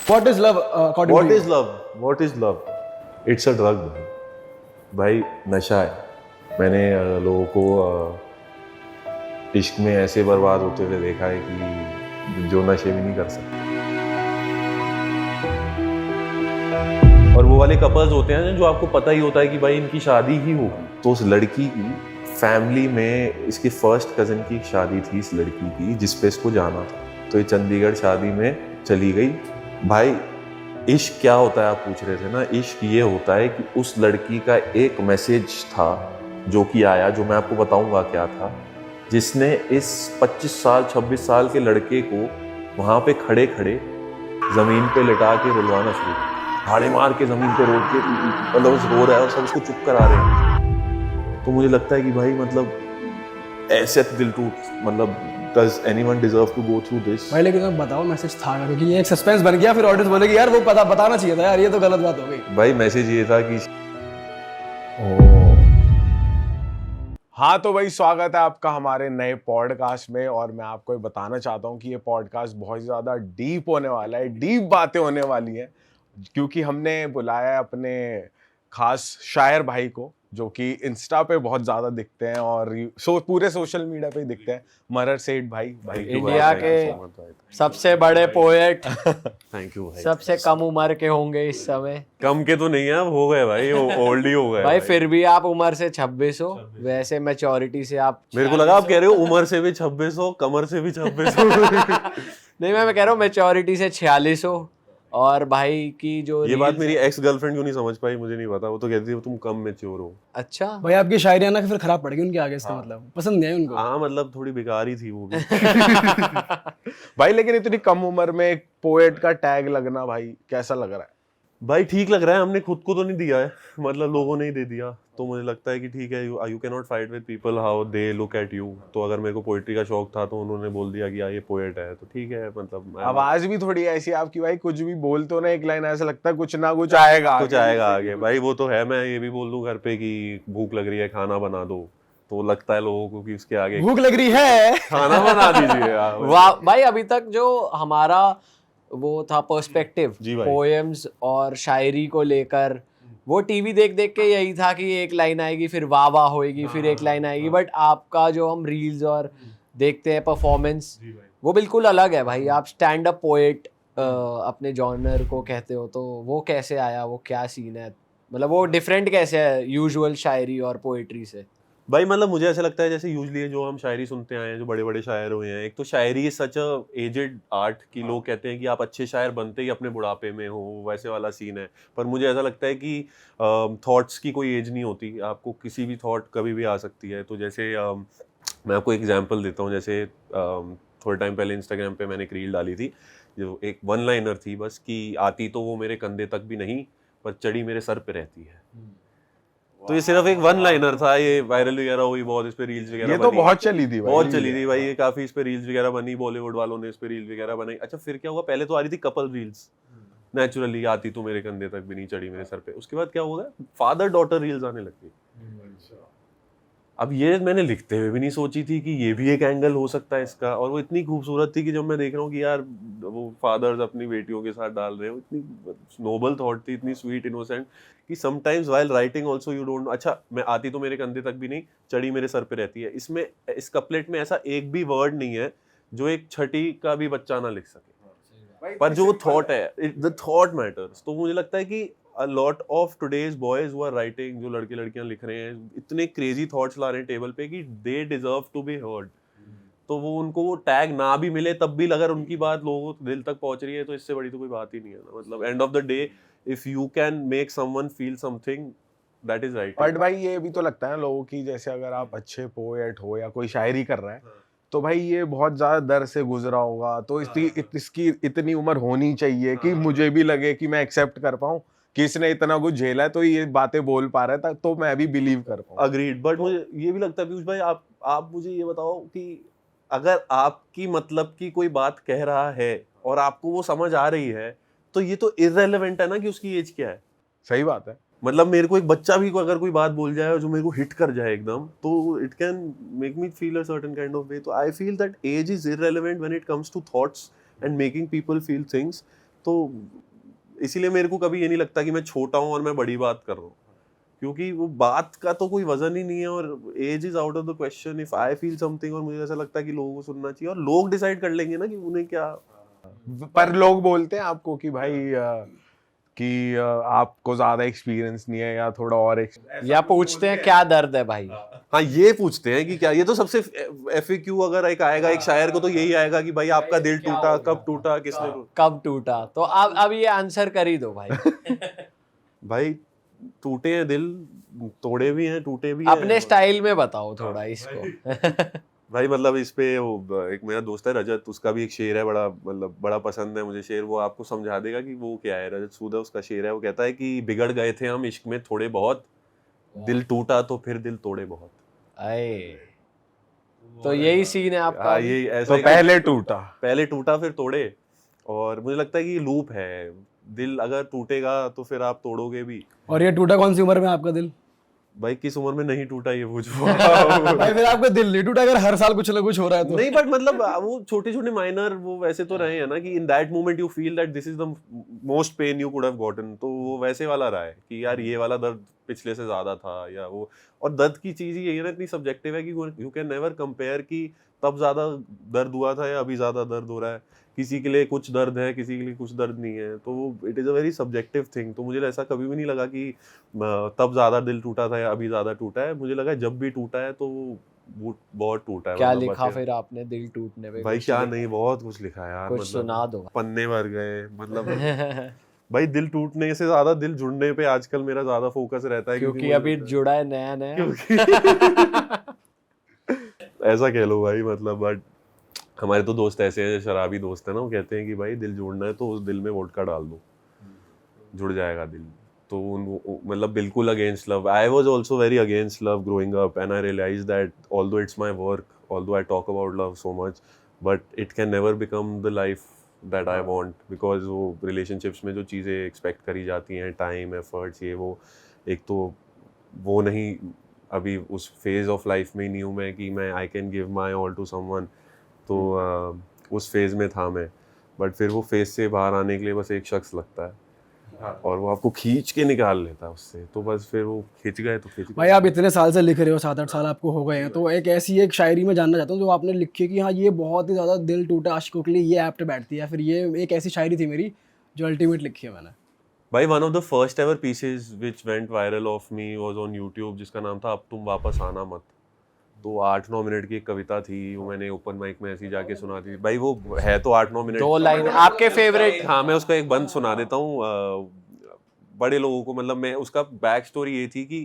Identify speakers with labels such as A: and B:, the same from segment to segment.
A: What is love according
B: What
A: to you?
B: is love? What is love? It's a drug भाई, नशा है। मैंने लोगों को इश्क में ऐसे बर्बाद होते हुए देखा है कि जो नशे भी नहीं कर सकते। और वो वाले कपल्स होते हैं जो आपको पता ही होता है कि भाई इनकी शादी ही होगी। तो उस लड़की की फैमिली में इसकी फर्स्ट कजन की शादी थी इस लड़की की, जिस पे इसको जाना था। तो ये चंडीगढ़ शादी में चली गई। भाई इश्क क्या होता है आप पूछ रहे थे ना। इश्क ये होता है कि उस लड़की का एक मैसेज था जो कि आया, जो मैं आपको बताऊंगा क्या था, जिसने इस 25 साल 26 साल के लड़के को वहां पे खड़े खड़े जमीन पे लिटा के रुलवाना शुरू किया। हाड़े मार के जमीन पे रोक के, मतलब रो रहा है और सब उसको चुप करा रहे हैं। तो मुझे लगता है कि भाई मतलब ऐसे दिल टूट, मतलब does anyone deserve to go through this?
A: भाई लेकिन अब बताओ मैसेज था क्या? क्योंकि ये एक सस्पेंस बन गया, फिर ऑडियंस बोलेगी यार वो बताना चाहिए था यार, ये तो गलत बात हो गई।
B: भाई मैसेज ये था कि
C: हाँ तो भाई स्वागत है आपका हमारे नए पॉडकास्ट में। और मैं आपको ये बताना चाहता हूँ कि ये पॉडकास्ट बहुत ज़्यादा डीप होने वाला है, डीप बातें होने वाली हैं, क्योंकि हमने बुलाया है अपने खास शायर भाई को, जो कि इंस्टा पे बहुत ज़्यादा दिखते हैं और पूरे सोशल मीडिया पे ही दिखते हैं। मरर सेठ भाई
D: इंडिया के सबसे बड़े पोएट,
B: थैंक यू भाई।
D: सबसे कम उम्र के होंगे इस समय।
B: कम के तो नहीं है, अब हो गए भाई, ओल्ड ही हो गए
D: भाई फिर भी आप उम्र से 26 हो, वैसे मैच्योरिटी से आप।
B: मेरे को लगा आप कह रहे हो उम्र से भी 26 हो, कमर से भी 26 हो।
D: नहीं, मैं कह रहा हूँ मैच्योरिटी से 46 हो। और भाई की जो
B: ये बात मेरी एक्स गर्लफ्रेंड क्यों नहीं समझ पाई मुझे नहीं पता। वो तो कहती है तुम कम मैच्योर हो।
D: अच्छा
A: भाई आपकी शायरी ना फिर खराब पड़ेगी उनके आगे, इसका मतलब पसंद नहीं है उनको।
B: हाँ मतलब थोड़ी बेकार ही थी वो भी।
C: भाई लेकिन इतनी कम उम्र में एक पोएट का टैग लगना भाई कैसा लग रहा है?
B: भाई ठीक लग रहा है, हमने खुद को तो नहीं दिया है, मतलब लोगों ने ही दे दिया। तो मुझे लगता है कि ठीक है, you can not fight with people how they look at you. तो अगर मेरे को पोएट्री का शौक था तो उन्होंने बोल दिया कि ये पोएट है, तो ठीक है। मतलब
C: आवाज भी थोड़ी ऐसी आपकी भाई, कुछ भी बोलते हो ना एक लाइन ऐसा लगता है कुछ ना कुछ आएगा,
B: कुछ आएगा आगे। भाई वो तो है, मैं ये भी बोल दूं घर पे कि भूख लग रही है खाना बना दो, तो लगता है लोगों को कि उसके आगे
A: भूख लग रही है
B: खाना बना दीजिए।
D: वाह भाई, अभी तक जो हमारा वो था पर्सपेक्टिव
B: जी भाई।
D: पोएम्स और शायरी को लेकर, वो टीवी देख देख के यही था कि एक लाइन आएगी फिर वाह वाह होएगी, फिर एक लाइन आएगी। बट आपका जो हम रील्स और देखते हैं परफॉर्मेंस, वो बिल्कुल अलग है भाई। आप स्टैंड अप पोएट अपने जॉनर को कहते हो, तो वो कैसे आया, वो क्या सीन है, मतलब वो डिफरेंट कैसे है यूजुअल शायरी और पोएट्री से?
B: भाई मतलब मुझे ऐसा लगता है जैसे यूजुअली जो हम शायरी सुनते आए हैं, जो बड़े बड़े शायर हुए हैं, एक तो शायरी सच अ एजेड आर्ट की लोग कहते हैं कि आप अच्छे शायर बनते ही अपने बुढ़ापे में हो, वैसे वाला सीन है। पर मुझे ऐसा लगता है कि थॉट्स की कोई एज नहीं होती, आपको किसी भी थॉट कभी भी आ सकती है। तो जैसे मैं आपको एग्जांपल देता हूँ। जैसे थोड़े टाइम पहले इंस्टाग्राम पे मैंने एक रील डाली थी, जो एक वन लाइनर थी बस, कि आती तो वो मेरे कंधे तक भी नहीं, पर चढ़ी मेरे सर पे रहती है। तो ये सिर्फ एक वन लाइनर था, ये वायरल वगैरह हुई बहुत, इस पे रील्स वगैरह
C: ये तो
B: बनी।
C: बहुत चली थी भाई,
B: बहुत चली थी भाई, ये काफी इस पे रील्स वगैरह बनी, बॉलीवुड वालों ने इस पे रील्स वगैरह बनाई। अच्छा फिर क्या हुआ, पहले तो आ रही थी कपल रील्स, नेचुरली आती तो मेरे कंधे तक भी नहीं, चढ़ी मेरे सर पे। उसके बाद क्या हो गया, फादर डॉटर रील्स आने लग गई। अब ये मैंने लिखते हुए भी नहीं सोची थी कि ये भी एक एंगल हो सकता है इसका। और वो इतनी खूबसूरत थी कि जब मैं देख रहा हूँ कि यार वो फादर्स अपनी बेटियों के साथ डाल रहे हो, इतनी नोबल थॉट थी, इतनी स्वीट इनोसेंट, कि sometimes while writing also you don't. अच्छा मैं आती तो मेरे कंधे तक भी नहीं, चढ़ी मेरे सर पे रहती है, इसमें इस कपलेट में ऐसा एक भी वर्ड नहीं है जो एक छठी का भी बच्चा ना लिख सके। पर जो थॉट है, द थॉट मैटर्स। तो मुझे लगता है कि a lot of today's boys who are writing, जो लड़के लड़कियां लिख रहे हैं, इतने क्रेजी थॉट्स ला रहे हैं टेबल पे कि they deserve to be heard। तो वो उनको वो टैग ना भी मिले तब भी अगर उनकी बात लोगों के दिल तक पहुंच रही है, तो इससे बड़ी तो कोई बात ही नहीं है ना। मतलब end of the day if you can make someone feel something, that is right।
C: But भाई ये भी तो लगता है लोगों की, जैसे अगर आप अच्छे पोएट हो या कोई शायरी कर रहा है, तो भाई ये बहुत ज्यादा दर से गुजरा होगा, तो इसकी इतनी उम्र होनी चाहिए कि मुझे भी लगे कि मैं एक्सेप्ट कर पाऊं कि इसने इतना कुछ झेला है, तो ये बातें बोल पा रहा है, तो मैं भी बिलीव कर पाऊं।
B: अग्रीड। बट मुझे ये भी लगता है पीयूष भाई, आप मुझे ये बताओ कि अगर आपकी मतलब की कोई बात कह रहा है और आपको वो समझ आ रही है, तो ये तो इररेलेवेंट है ना कि उसकी एज क्या है।
C: सही बात है।
B: मतलब मेरे को एक बच्चा भी अगर कोई बात बोल जाए और जो मेरे को हिट कर जाए एकदम, तो it can make me feel a certain kind of way. तो I feel that age is irrelevant when it comes to thoughts and making people feel things. तो इसीलिए मेरे को कभी ये नहीं लगता कि मैं छोटा हूँ और मैं बड़ी बात कर रहा हूँ, क्योंकि वो बात का तो कोई वजन ही नहीं है और age is out of the question. If I feel something और मुझे ऐसा लगता है कि लोगों को सुनना चाहिए और लोग डिसाइड कर लेंगे ना कि उन्हें क्या।
C: पर लोग बोलते हैं आपको कि भाई आपको ज्यादा एक्सपीरियंस नहीं है या थोड़ा और
D: या पूछते हैं क्या दर्द है भाई।
B: हाँ, ये पूछते हैं कि क्या, ये तो सबसे FAQ अगर एक आएगा एक शायर को तो यही आएगा कि भाई आपका दिल टूटा, कब टूटा, किसने टूटा।
D: कब टूटा, तो अब ये आंसर कर ही दो भाई।
B: भाई टूटे हैं दिल, तोड़े भी हैं, टूटे भी हैं।
D: अपने स्टाइल में बताओ थोड़ा इसको।
B: भाई मतलब इस पे वो एक मेरा दोस्त है रजत, उसका भी एक शेर है, बड़ा मतलब बड़ा पसंद है मुझे शेर, वो आपको समझा देगा कि वो क्या है। रजत सूद है उसका शेर है, वो कहता है कि बिगड़ गए थे हम इश्क में थोड़े बहुत, दिल टूटा तो फिर दिल तोड़े बहुत।
D: आए तो यही सीन है आपका।
B: हाँ, ये ऐसा
C: तो
B: ही-
C: पहले टूटा
B: फिर तोड़े। और मुझे लगता है कि ये लूप है, दिल अगर टूटेगा तो फिर आप तोड़ोगे भी।
A: और ये टूटा कौन सी उम्र में आपका दिल?
B: भाई किस उम्र में नहीं टूटा ये पूछो।
A: भाई फिर आपका दिल नहीं टूटा अगर हर साल कुछ ना कुछ हो रहा है तो?
B: नहीं, बट मतलब वो छोटे छोटे माइनर वो वैसे तो रहे हैं ना कि in that moment you feel that this is the most pain you could have gotten, तो वो वैसे वाला रहा है कि यार ये वाला दर्द पिछले से ज्यादा था या वो। और दर्द की चीज ही यही है ना, इतनी सब्जेक्टिव है कि यू कैन नेवर कंपेयर कि तब ज्यादा दर्द हुआ था या अभी ज्यादा दर्द हो रहा है। किसी के लिए कुछ दर्द है, किसी के लिए कुछ दर्द नहीं है, तो it is a very subjective thing. तो मुझे ऐसा कभी भी नहीं लगा कि तब ज़्यादा दिल टूटा था या अभी ज़्यादा टूटा है। मुझे लगा जब भी टूटा है तो वो बहुत टूटा है।
D: क्या
B: मतलब
D: लिखा
B: बचे-
D: फिर आपने दिल टूटने पे?
B: भाई
D: कुछ
B: क्या
D: लिखा?
B: नहीं, बहुत कुछ लिखा है यार।
D: कुछ
B: मतलब
D: सुना दो।
B: पन्ने भर गए मतलब। भाई दिल टूटने से ज्यादा दिल जुड़ने पे आजकल मेरा ज्यादा फोकस रहता है,
D: क्योंकि
B: मुझे
D: अभी
B: लगता है-
D: जुड़ा है नया नया।
B: ऐसा कह लो भाई मतलब। बट हमारे तो दोस्त ऐसे हैं, शराबी दोस्त है ना, वो कहते हैं कि भाई दिल जोड़ना है तो उस दिल में वोडका डाल दो, जुड़ जाएगा दिल। तो मतलब बिल्कुल against love. I was also very against love growing up and I realise that although it's my work, although I talk about love so much, but it can never become the life that I want, because वो relationships में जो चीज़ें expect करी जाती हैं, time, efforts, ये वो, एक तो वो नहीं, अभी उस फेज ऑफ लाइफ में ही नहीं हूँ मैं कि मैं I can give my all to someone. तो उस फेज में था मैं, बट फिर वो फेज से बाहर आने के लिए बस एक शख्स लगता है और वो आपको खींच के निकाल लेता है उससे, तो बस फिर वो खींच गए तो खींच
A: भाई
B: गए।
A: आप इतने साल से लिख रहे हो, 7-8 साल आपको हो गए हैं, तो एक ऐसी एक शायरी में जानना चाहता हूँ जो आपने लिखी है कि हाँ ये बहुत ही ज़्यादा दिल टूटा आशिकों के लिए ये एप्ट बैठती है, फिर ये एक ऐसी शायरी थी मेरी जो अल्टीमेट लिखी है मैंने।
B: भाई one of the first ever pieces which went viral of me was on YouTube, जिसका नाम था अब तुम वापस आना मत। तो 8-9 मिनट की एक कविता थी, वो मैंने ओपन माइक में ऐसी जाके सुना थी। भाई वो है तो 8-9 मिनट,
D: 2 लाइन आपके फेवरेट।
B: हाँ मैं उसका एक बंद सुना देता हूँ बड़े लोगों को। मतलब मैं उसका बैक स्टोरी ये थी कि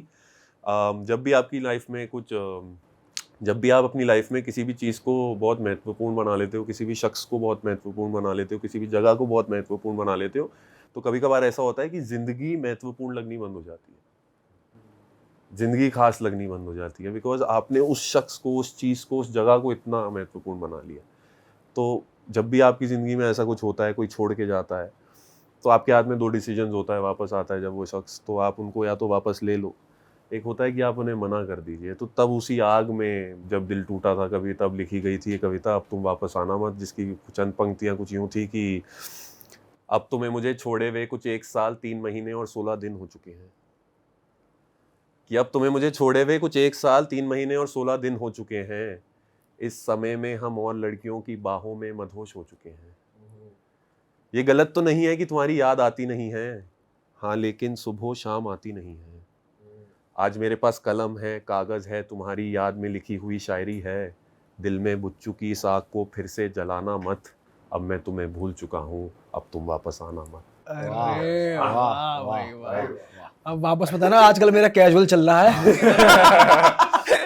B: जब भी आपकी लाइफ में कुछ जब भी आप अपनी लाइफ में किसी भी चीज़ को बहुत महत्वपूर्ण बना लेते हो, किसी भी शख्स को बहुत महत्वपूर्ण बना लेते हो, किसी भी जगह को बहुत महत्वपूर्ण बना लेते हो, तो कभी कभार ऐसा होता है कि ज़िंदगी महत्वपूर्ण लगनी बंद हो जाती है, ज़िंदगी खास लगनी बंद हो जाती है, बिकॉज आपने उस शख्स को, उस चीज़ को, उस जगह को इतना महत्वपूर्ण बना लिया। तो जब भी आपकी ज़िंदगी में ऐसा कुछ होता है, कोई छोड़ के जाता है, तो आपके हाथ में 2 डिसीजंस होता है, वापस आता है जब वो शख्स, तो आप उनको या तो वापस ले लो, एक होता है कि आप उन्हें मना कर दीजिए। तो तब उसी आग में जब दिल टूटा था कभी, तब लिखी गई थी ये कविता अब तुम वापस आना मत, जिसकी चंद पंक्तियाँ कुछ यूँ थी कि अब तुम्हें मुझे छोड़े हुए कुछ 1 साल 3 महीने और 16 दिन हो चुके हैं, कि अब तुम्हें मुझे छोड़े हुए कुछ 1 साल 3 महीने और 16 दिन हो चुके हैं, इस समय में हम और लड़कियों की बाहों में मदहोश हो चुके हैं। ये गलत तो नहीं है कि तुम्हारी याद आती नहीं है, हाँ लेकिन सुबह शाम आती नहीं है। आज मेरे पास कलम है, कागज़ है, तुम्हारी याद में लिखी हुई शायरी है, दिल में बुझ चुकी इस आग को फिर से जलाना मत, अब मैं तुम्हें भूल चुका हूँ, अब तुम वापस आना मत।
A: अरे
D: वाह,
A: वाह
D: वाह,
A: भाई वाह। अब वापस बताना, आजकल मेरा कैजुअल चल रहा है।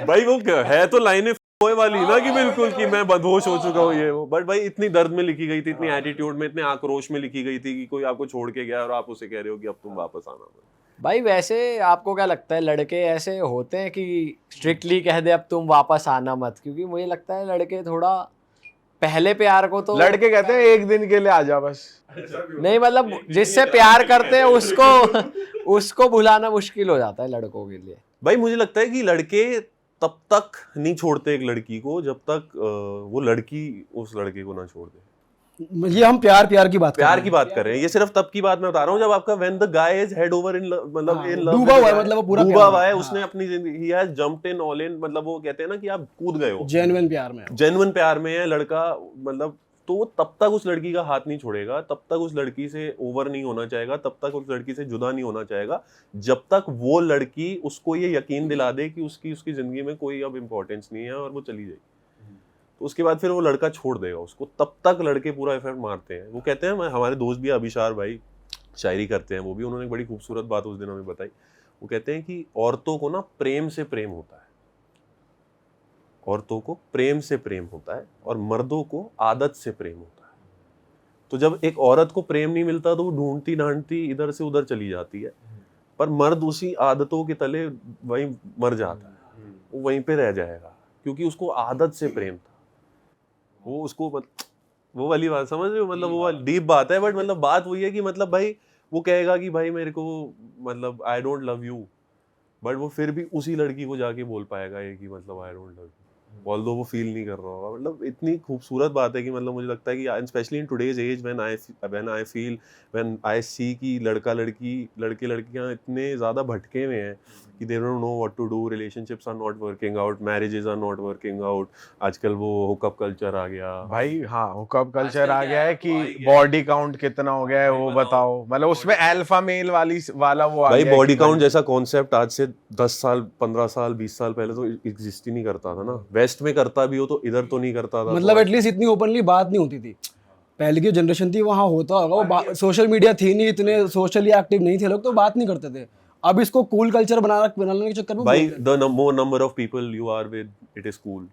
B: भाई वो है तो लाइनें होए वाली ना कि बिल्कुल कि मैं बदहोश हो चुका हूँ ये वो, बट भाई इतनी दर्द में लिखी गई थी, इतनी एटीट्यूड में, इतने आक्रोश में लिखी गई थी कि कोई आपको छोड़ के गया और आप उसे कह रहे हो कि अब तुम वापस आना मत।
D: भाई वैसे आपको क्या लगता है, लड़के ऐसे होते हैं कि स्ट्रिक्टली कह दे अब तुम वापस आना मत? क्योंकि मुझे लगता है लड़के थोड़ा पहले प्यार को तो
C: लड़के कहते हैं एक दिन के लिए आ जा बस।
D: नहीं, मतलब जिससे प्यार करते हैं उसको भुलाना मुश्किल हो जाता है लड़कों के लिए।
B: भाई मुझे लगता है कि लड़के तब तक नहीं छोड़ते एक लड़की को जब तक वो लड़की उस लड़के को ना छोड़ दे।
A: ये हम प्यार की बात
B: प्यार की बात कर रहे हैं, ये सिर्फ तब की बात मैं बता रहा हूँ जब आपका when the guy is head over in love, मतलब
A: हाँ,
B: in love
A: डूबा
B: with
A: हुआ है,
B: the guy,
A: मतलब वो पूरा
B: डूबा
A: प्यार
B: हुआ है,
A: में,
B: उसने अपनी जिंदगी he has jumped in all in, मतलब वो कहते हैं ना कि आप कूद गए हो,
A: जेन्युइन प्यार में।
B: जेन्युइन प्यार में है लड़का, मतलब तो वो तब तक उस लड़की का हाथ नहीं छोड़ेगा, तब तक उस लड़की से ओवर नहीं होना चाहेगा, तब तक उस लड़की से जुदा नहीं होना चाहेगा, जब तक वो लड़की उसको ये यकीन दिला दे कि उसकी जिंदगी में कोई अब इम्पोर्टेंस नहीं है और वो चली जाएगी। तो उसके बाद फिर वो लड़का छोड़ देगा उसको, तब तक लड़के पूरा एफर्ट मारते हैं। वो कहते हैं, हमारे दोस्त भी अभिशार भाई शायरी करते हैं, वो भी उन्होंने बड़ी खूबसूरत बात उस दिन हमें बताई। वो कहते हैं कि औरतों को ना प्रेम से प्रेम होता है, औरतों को प्रेम से प्रेम होता है और मर्दों को आदत से प्रेम होता है। तो जब एक औरत को प्रेम नहीं मिलता तो वो ढूंढती ढांढती इधर से उधर चली जाती है, पर मर्द उसी आदतों के तले वहीं मर जाता है, वो वहीं पे रह जाएगा क्योंकि उसको आदत से प्रेम था। वो उसको वो वाली बात समझ रहे हो, मतलब वो वाली डीप बात है, बट मतलब बात वही है कि मतलब भाई वो कहेगा कि भाई मेरे को मतलब I don't love you, but वो फिर भी उसी लड़की को जाके बोल पाएगा ये कि मतलब I don't love you, although वो फील नहीं कर रहा होगा। मतलब इतनी खूबसूरत बात है कि मतलब मुझे लगता है कि specially in today's age when I see कि लड़का लड़की लड़के लड़कियां इतने ज़्यादा भटके हुए हैं कि they don't know what to do, relationships are not working out, marriages are not working out, आजकल वो हुकअप कल्चर आ गया
C: भाई। हाँ, हुकअप कल्चर
B: आजकल
C: आ
B: क्या
C: गया है
B: है,
C: कि
B: तो आ ही गया है।
C: बॉडी काउंट कितना हो गया है वो बताओ, मतलब उसमें अल्फा मेल वाला वो आ
B: भाई
C: गया है
B: बॉडी
C: कि
B: काउंट जैसा कॉन्सेप्ट आज से 10 साल 15 साल 20 साल पहले तो एग्जिस्ट ही नहीं करता था ना। वेस्ट में करता भी हो तो इधर तो नहीं करता था।
A: मतलब
B: तो
A: एटलीस्ट इतनी ओपनली बात नहीं होती थी। पहले की जनरेशन थी वहाँ होता होगा, वो सोशल मीडिया थी नहीं, इतने सोशली एक्टिव नहीं थे लोग, तो बात नहीं करते थे। अब इसको कूल कल्चर बनाने के चक्कर में
B: भाई the more number of people you are with it is cool,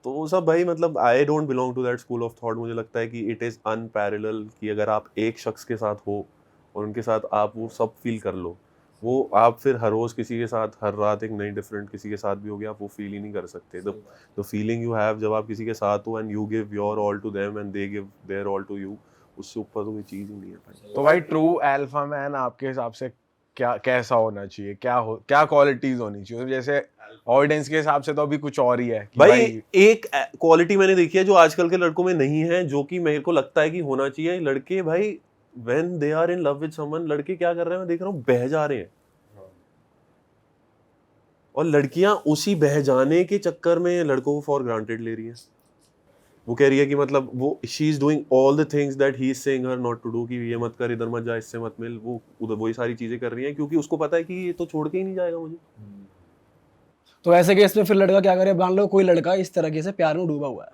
B: तो वो सब भाई मतलब I don't belong to that school of thought. मुझे लगता है कि इट इज अनपैरेलल कि अगर आप एक शख्स के साथ हो और उनके साथ आप वो सब फील कर लो, वो आप फिर हर रोज किसी के साथ हर रात एक नई डिफरेंट किसी के साथ भी हो गया, आप वो फील ही नहीं कर सकते। द फीलिंग यू हैव जब आप किसी के साथ हो and you give your all to them and they give their all to you, उससे ऊपर तो कोई चीज ही नहीं है भाई।
C: तो भाई ट्रू अल्फा मैन आपके हिसाब से क्या कैसा होना चाहिए, क्या क्वालिटीज होनी चाहिए? जैसे ऑडियंस के हिसाब से तो अभी कुछ और ही है कि
B: भाई एक क्वालिटी मैंने देखी है जो आजकल के लड़कों में नहीं है, जो कि मेरे को लगता है कि होना चाहिए। लड़के भाई when they are in love with someone, लड़के क्या कर रहे हैं मैं देख रहा हूँ, बह जा रहे हैं, और लड़कियां उसी बह जाने के चक्कर में लड़कों को फॉर ग्रांटेड ले रही हैं। वो कह रही है कि मतलब वो she is doing all the things that he is saying her not to do, कि ये मत कर, इधर मत जा, इससे मत मिल, वो उधर वही सारी चीजें कर रही हैं क्योंकि उसको पता है कि ये तो छोड़ के ही नहीं जाएगा मुझे।
A: तो ऐसे केस में फिर लड़का क्या करे? मान लो कोई लड़का इस तरीके से प्यार में डूबा हुआ है,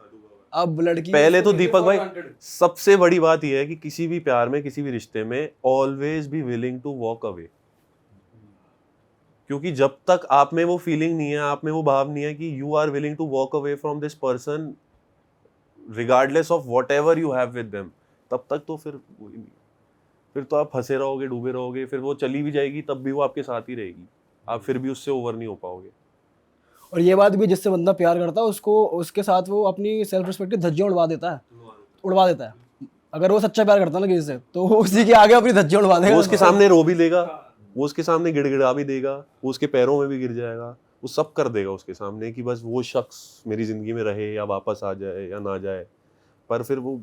A: अब लड़की
B: पहले तो दीपक भाई सबसे बड़ी बात यह है कि किसी भी प्यार में किसी भी रिश्ते में always be willing to walk away, क्योंकि जब तक आप में वो फीलिंग नहीं है, आप में वो भाव नहीं है कि you are willing to walk away from this person regardless of whatever you have with them, तब तक तो फिर वही नहीं, फिर तो आप फंसे रहोगे, डूबे रहोगे, फिर वो चली भी जाएगी तब भी वो आपके साथ ही रहेगी, आप फिर भी उससे ओवर नहीं हो पाओगे।
A: और ये बात भी, जिससे बंदा प्यार करता है उसको उसके साथ वो अपनी सेल्फ रिस्पेक्ट की धज्जियां उड़वा देता है। अगर वो सच्चा प्यार करता है ना किसी से, तो वो उसी के आगे अपनी धज्जियां उड़वा देगा।
B: वो उसके सामने रो भी देगा, वो उसके सामने गिड़गिड़ा भी देगा, वो उसके पैरों में भी गिर जाएगा, वो सब कर देगा उसके सामने कि बस वो शख्स मेरी जिंदगी में रहे या वापस आ जाए या ना जाए, पर फिर वो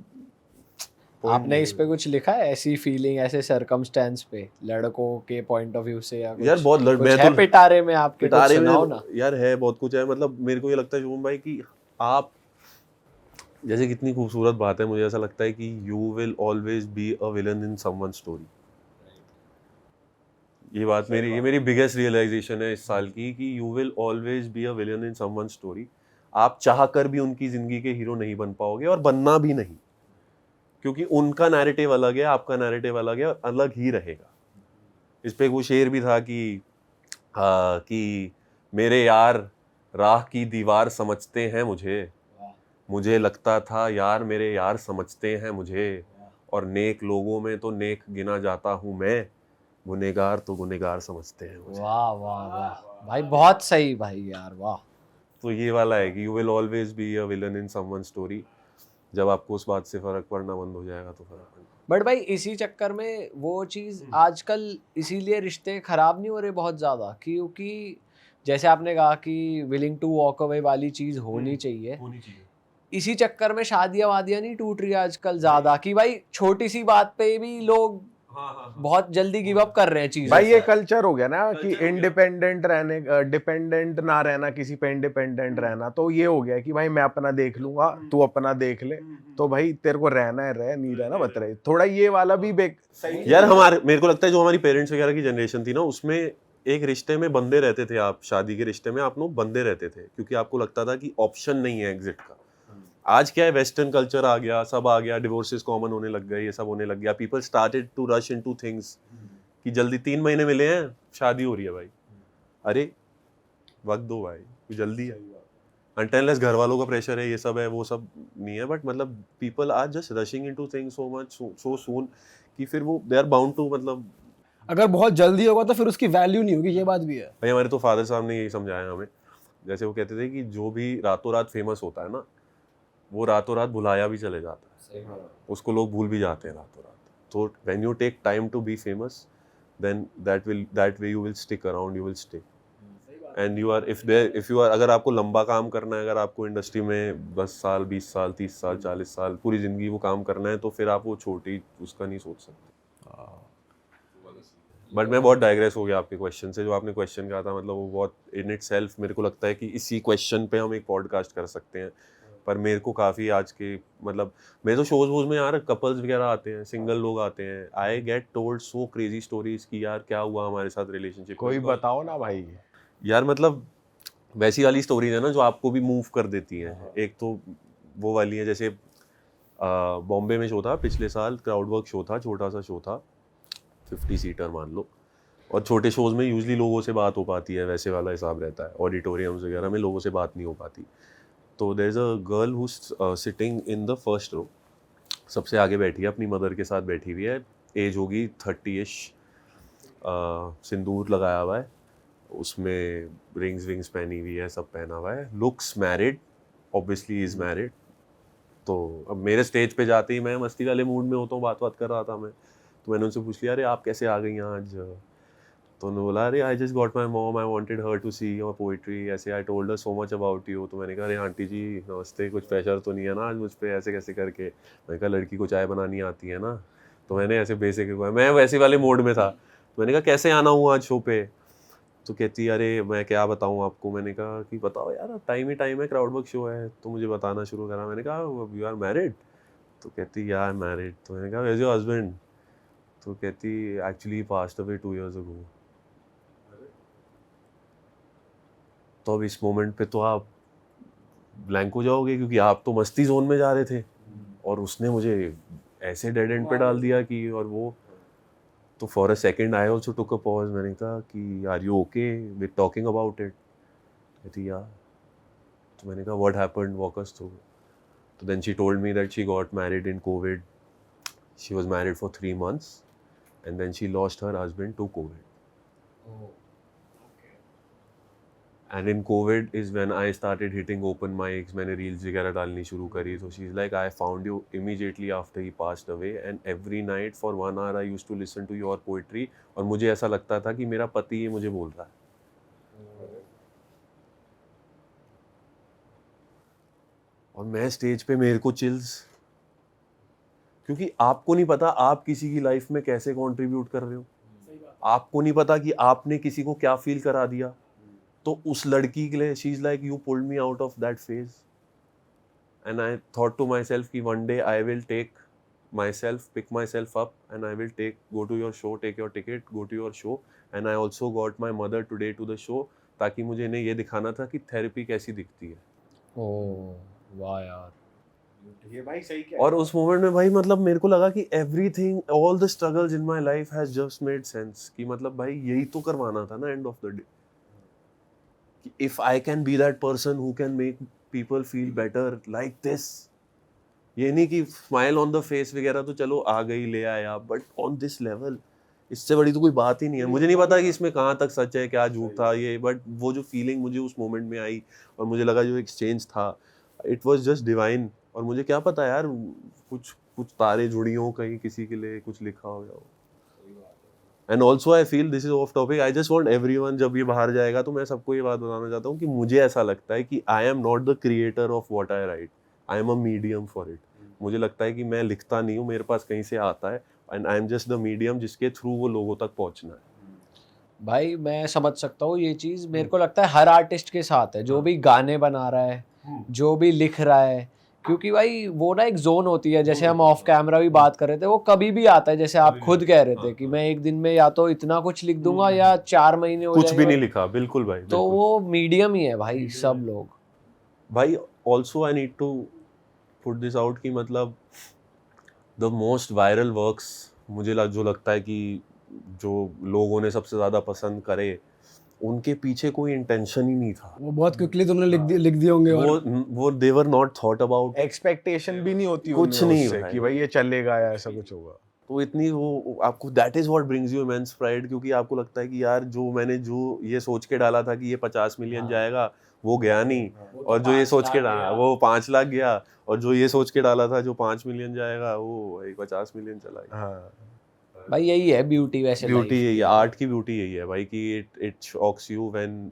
D: आपने इस पे कुछ लिखा है ऐसी फीलिंग, ऐसे सरकमस्टेंस पे लड़कों के पॉइंट ऑफ व्यू से, या
B: यार बहुत
D: कुछ
B: मैं
D: है
B: तो
D: पिटारे में आपके? कुछ
B: पिटारे
D: सुनाओ ना
B: में यार है बहुत कुछ है। मतलब मेरे को ये लगता है शुभम भाई कि आप जैसे कितनी खूबसूरत बात है, मुझे ऐसा लगता है कि you will always be a villain in someone story. ये बात ये मेरी बिगेस्ट रियलाइजेशन है इस साल की कि you will always be a villain in someone story. आप चाह कर भी उनकी जिंदगी के हीरो नहीं बन पाओगे और बनना भी नहीं, क्योंकि उनका नैरेटिव अलग है, आपका नैरेटिव अलग है और अलग ही रहेगा। इस पे वो शेर भी था कि मेरे यार राह की दीवार समझते हैं मुझे लगता था यार मेरे यार समझते हैं मुझे, और नेक लोगों में तो नेक गिना जाता हूँ मैं, गुनहगार तो गुनहगार समझते हैं मुझे।
D: वाह वाह वाह भाई, बहुत सही भाई यार, वाह।
B: तो ये वाला है कि you will always be a villain in someone story. जब आपको उस बात से फर्क पड़ना बंद हो जाएगा तो फर्क पड़ना।
D: बट भाई इसी चक्कर में वो चीज़ आजकल इसीलिए रिश्ते खराब नहीं हो रहे बहुत ज़्यादा, क्योंकि जैसे आपने कहा कि विलिंग टू वॉक अवे वाली चीज़ होनी चाहिए, इसी चक्कर में शादियां वादियां नहीं टूट रही आजकल ज्यादा, कि भाई छोटी सी बात पे भी लोग बहुत जल्दी गिव अप कर रहे हैं चीजें
C: भाई ये
D: से।
C: कल्चर हो गया ना कि इंडिपेंडेंट रहने, डिपेंडेंट ना रहना, किसी पे इंडिपेंडेंट रहना, तो ये हो गया कि भाई मैं अपना देख लूंगा, तू अपना देख ले, तो भाई तेरे को रहना है रह, नहीं रहना मत रहे। थोड़ा ये वाला भी
B: यार हमारे, मेरे को लगता है जो हमारी पेरेंट्स वगैरह की जनरेशन थी ना, उसमें एक रिश्ते में बंधे रहते थे आप, शादी के रिश्ते में आप लोग बंधे रहते थे क्योंकि आपको लगता था कि ऑप्शन नहीं है एग्जिट का। आज क्या है, वेस्टर्न कल्चर आ गया, सब आ गया, डिवोर्सेस कॉमन होने लग गए, ये सब होने लग गया, people started to rush into things कि जल्दी 3 महीने मिले हैं शादी हो रही है भाई। अरे वक्त दो भाई, कोई जल्दी है? अनटिल घर वालों का प्रेशर है, ये सब है, वो सब नहीं है, बट मतलब people are just rushing into things so much so soon कि फिर वो दे आर बाउंड टू, मतलब
A: अगर बहुत जल्दी होगा तो फिर उसकी वैल्यू नहीं होगी, ये बात भी है।
B: भाई हमारे तो फादर साहब ने यही समझाया हमें, जैसे वो कहते थे कि जो भी रातों रात फेमस होता है ना, वो रातों रात भुलाया भी चले जाता है, उसको लोग भूल भी जाते हैं रातों रात। तो when you take time to be famous, then that way you will stick around, you will stay. And you are if you are, अगर आपको लंबा काम करना है, अगर आपको इंडस्ट्री में 10 साल 20 साल 30 साल 40 साल पूरी जिंदगी वो काम करना है, तो फिर आप वो छोटी उसका नहीं सोच सकते। बट मैं बहुत डाइग्रेस हो गया आपके क्वेश्चन से, जो आपने क्वेश्चन कहा था, मतलब वो बहुत इन इट सेल्फ मेरे को लगता है कि इसी क्वेश्चन पे हम एक पॉडकास्ट कर सकते हैं। पर मेरे को काफ़ी आज के, मतलब मेरे तो शोज वोज में यार कपल्स वगैरह आते हैं, सिंगल लोग आते हैं, I get told so crazy stories कि यार क्या हुआ हमारे साथ रिलेशनशिप।
C: कोई बताओ ना भाई
B: यार, मतलब वैसी वाली स्टोरीज है ना जो आपको भी मूव कर देती हैं। एक तो वो वाली है, जैसे बॉम्बे में शो था पिछले साल, क्राउड वर्क शो था, छोटा सा शो था, 50 सीटर मान लो, और छोटे शोज में यूजली लोगों से बात हो पाती है, वैसे वाला हिसाब रहता है, ऑडिटोरियम्स वगैरह में लोगों से बात नहीं हो पाती। तो there is a girl who sitting in the first row, सबसे आगे बैठी है, अपनी मदर के साथ बैठी हुई है, एज होगी 30-ish, सिंदूर लगाया हुआ है, उसमें रिंग्स विंग्स पहनी हुई है, सब पहना हुआ है, looks married, obviously is married. तो अब मेरे स्टेज पे जाते ही मैं मस्ती वाले मूड में होता हूँ, बात कर रहा था मैं, तो मैंने उनसे पूछ लिया, अरे आप कैसे आ गई आज? तो उन्होंने बोला, अरे I just got my mom, I wanted her to see your poetry, ऐसे I told her so much about you. तो मैंने कहा, अरे आंटी जी नमस्ते, कुछ प्रेशर तो नहीं है ना आज मुझ पर, ऐसे कैसे करके? मैंने कहा, लड़की को चाय बनानी आती है ना। तो मैंने ऐसे बेसिक, मैं वैसे वाले मोड में था, तो मैंने कहा कैसे आना हुआ आज शो पे? तो कहती, अरे मैं क्या बताऊँ आपको? मैंने कहा कि बताओ यार, टाइम ही टाइम है, क्राउड वर्क शो है। तो मुझे बताना शुरू करा, मैंने कहा यू आर मैरिड? तो कहती, या आई एम मैरिड। तो मैंने कहा, वेयर इज योर हस्बैंड? तो कहती, एक्चुअली ही पास्ड अवे 2 years ago। तो अब इस मोमेंट पे तो आप ब्लैंक हो जाओगे, क्योंकि आप तो मस्ती जोन में जा रहे थे और उसने मुझे ऐसे डेड एंड पे डाल दिया कि, और वो तो for a second I also took a pause. मैंने कहा कि are you okay with talking about it? कहती, या। तो मैंने कहा, what happened, walk us through. तो then she told me that she got married in Covid, she was married for 3 months and then she lost her husband to COVID. And in COVID is when I started hitting open mics, मैंने reels वगैरह डालनी शुरू करी। तो she's like, I found you immediately after he passed away and every night for 1 hour I used to listen to your poetry, और मुझे ऐसा लगता था कि मेरा पति ये मुझे बोल रहा है। और मैं स्टेज पे, मेरे को चिल्स, क्योंकि आपको नहीं पता आप किसी की लाइफ में कैसे कंट्रीब्यूट कर रहे हो, आपको नहीं पता कि आपने किसी को क्या फील करा दिया। तो उस लड़की के लिए she is like, you pulled me out of that phase and I thought to myself कि one day I will take myself, pick myself up and I will go to your show, take your ticket, go to your show. And I also got my mother today to the show, ताकि मुझे इन्हें ये दिखाना था कि therapy कैसी दिखती है।
D: ओह वाह यार,
C: ये भाई सही क्या
B: और उस मोमेंट में भाई, मतलब मेरे को लगा कि everything, all the struggles in my life has just made sense, कि मतलब भाई यही तो करवाना था ना एंड ऑफ द डे, कि if I can be that person who can make people feel better like this, ये नहीं कि स्माइल ऑन द फेस वगैरह तो चलो आ गई, ले आया, बट ऑन दिस लेवल, इससे बड़ी तो कोई बात ही नहीं है। मुझे नहीं पता कि इसमें कहाँ तक सच है, क्या झूठ था ये, बट वो जो फीलिंग मुझे उस मोमेंट में आई और मुझे लगा जो एक्सचेंज था, इट वाज जस्ट डिवाइन। और मुझे क्या पता यार, कुछ तारे जुड़ी हों, कहीं किसी के लिए कुछ लिखा हो जाओ। And also I feel, this is of topic, I just want everyone, जब ये बाहर जाएगा तो मैं सबको ये बात बताना चाहता हूँ कि मुझे ऐसा लगता है कि I am not the creator of what I right, I am a medium for it. मुझे लगता है कि मैं लिखता नहीं हूँ, मेरे पास कहीं से आता है, and I am just the medium जिसके थ्रू वो लोगों तक पहुंचना है।
D: भाई मैं समझ सकता हूँ ये चीज़, मेरे को लगता है हर आर्टिस्ट के साथ है, जो भी गाने बना रहा है, जो भी लिख रहा है, क्योंकि भाई वो ना एक जोन होती है, जैसे हम ऑफ कैमरा भी बात कर रहे थे, वो कभी भी आता है, जैसे आप खुद कह रहे थे कि मैं एक दिन में या तो इतना कुछ लिख दूंगा या 4 महीने हो
B: कुछ
D: जाएंगे,
B: भी नहीं लिखा, बिल्कुल भाई,
D: तो
B: बिल्कुल।
D: वो मीडियम ही है भाई सब लोग।
B: भाई also I need to put this out कि मतलब द मोस्ट वायरल वर्क्स मुझे जो लगता है कि जो लोगों ने सबसे ज़्यादा पसंद करे, उनके पीछे कोई इंटेंशन ही नहीं था।
A: वो बहुत क्विकली तुमने लिख दिए होंगे। और
B: वो they were not thought about,
C: expectation भी नहीं होती
B: कुछ
C: उनमें
B: नहीं
C: उससे
B: भाई।
C: कि भाई ये चलेगा या ऐसा कुछ होगा।
B: तो इतनी वो आपको that is what brings you immense pride, क्योंकि आपको लगता है कि यार जो मैंने जो ये सोच के डाला था कि ये 50 मिलियन जाएगा, वो गया नहीं, और जो ये सोच के डाला वो 5 लाख गया, और जो ये सोच के डाला था जो 5 मिलियन जाएगा वो 50 मिलियन चला गया।
C: हाँ
D: भाई यही है ब्यूटी, वैसे
B: ब्यूटी
D: life
B: यही
D: की।
B: है, आर्ट की ब्यूटी यही है भाई, कि इट शॉक्स यू व्हेन।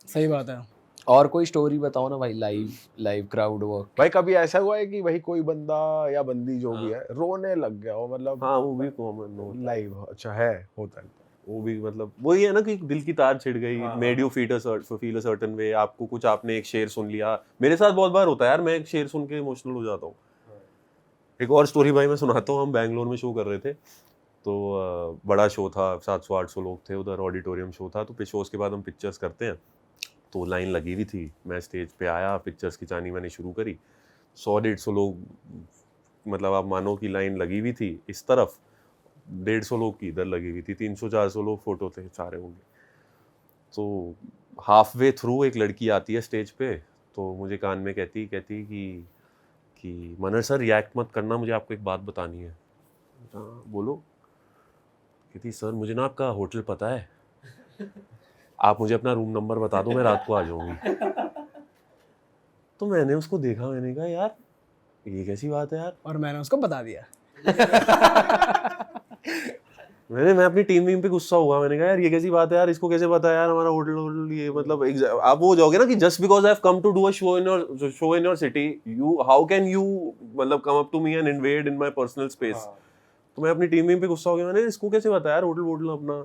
A: सही बात है।
D: और कोई स्टोरी बताओ ना भाई, लाइव क्राउड वर्क।
C: भाई कभी ऐसा हुआ है कि भाई कोई बंदा या बंदी जो भी है रोने लग गया हो, मतलब
B: हाँ वो भी कॉमन हो,
C: लाइव? अच्छा है, होता है।
B: वो भी मतलब वही है ना कि दिल की तार छिड़ गई, made you feel a certain way, आपको कुछ, आपने एक शेर सुन लिया। मेरे साथ बहुत बार होता है यार, मैं एक शेर सुन के इमोशनल हो जाता हूँ। एक और स्टोरी भाई मैं सुनाता हूँ। हम बैंगलोर में शो कर रहे थे, तो बड़ा शो था, 700-800 लोग थे उधर, ऑडिटोरियम शो था। तो शोज के बाद हम पिक्चर्स करते हैं, तो लाइन लगी हुई थी। मैं स्टेज पे आया, पिक्चर्स खिंचानी मैंने शुरू करी, 100-150 लोग, मतलब आप मानो कि लाइन लगी हुई थी इस तरफ, 150 लोग की इधर लगी हुई थी, 300-400 लोग फोटो थे चाह रहे होंगे। तो हाफ वे थ्रू एक लड़की आती है स्टेज पे, तो मुझे कान में कहती कि मनर सर रिएक्ट मत करना, मुझे आपको एक बात बतानी है। हाँ बोलो। कहती सर मुझे ना आपका होटल पता है, आप मुझे अपना रूम नंबर बता दो, मैं रात को आ जाऊंगी। तो मैंने उसको देखा, मैंने कहा यार ये कैसी बात है यार।
A: और मैंने उसको बता दिया।
B: मैं अपनी टीम पे गुस्सा हुआ। मैंने कहा यार ये कैसी बात है यार, इसको कैसे पता है यार हमारा होटल ये, मतलब आप वो हो जाओगे ना कि just because I have come to do a show in your city, you how can you मतलब come up to me and invade in my personal space. तो मैं अपनी टीम पे गुस्सा हो गया, मैंने इसको कैसे पता यार होटल अपना।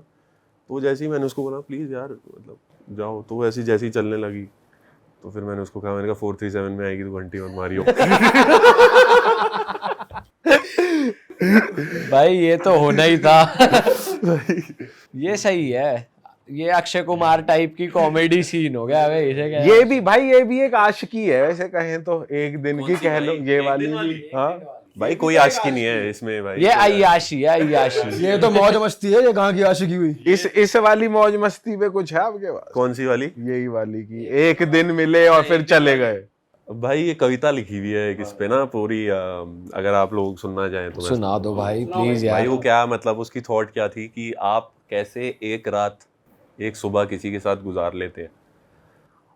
B: तो जैसे ही मैंने उसको बोला प्लीज यार मतलब जाओ, तो ऐसी जैसी चलने लगी, तो फिर मैंने उसको कहा, मैंने कहा 437 में आएगी तो घंटी मत मारियो।
D: भाई ये तो होना ही था। ये सही है, ये अक्षय कुमार टाइप की कॉमेडी सीन हो गया। इसे क्या
C: ये भी भाई, ये भी एक आशिकी है वैसे कहें तो, एक दिन की कह लो, ये वाली भी। हाँ
B: भाई कोई आशिकी नहीं है इसमें भाई,
D: ये अय्याशी है, अय्याशी।
A: ये तो मौज मस्ती है, ये कहाँ की आशिकी हुई।
C: इस वाली मौज मस्ती पे कुछ है आपके पास?
B: कौन सी वाली?
C: यही वाली की एक दिन मिले और फिर चले गए।
B: भाई ये कविता लिखी हुई है एक इस पे ना पूरी, अगर आप लोग सुनना चाहें तो मैं
D: सुना दो भाई प्लीज यार।
B: भाई वो क्या मतलब उसकी थॉट क्या थी कि आप कैसे एक रात एक सुबह किसी के साथ गुजार लेते हैं,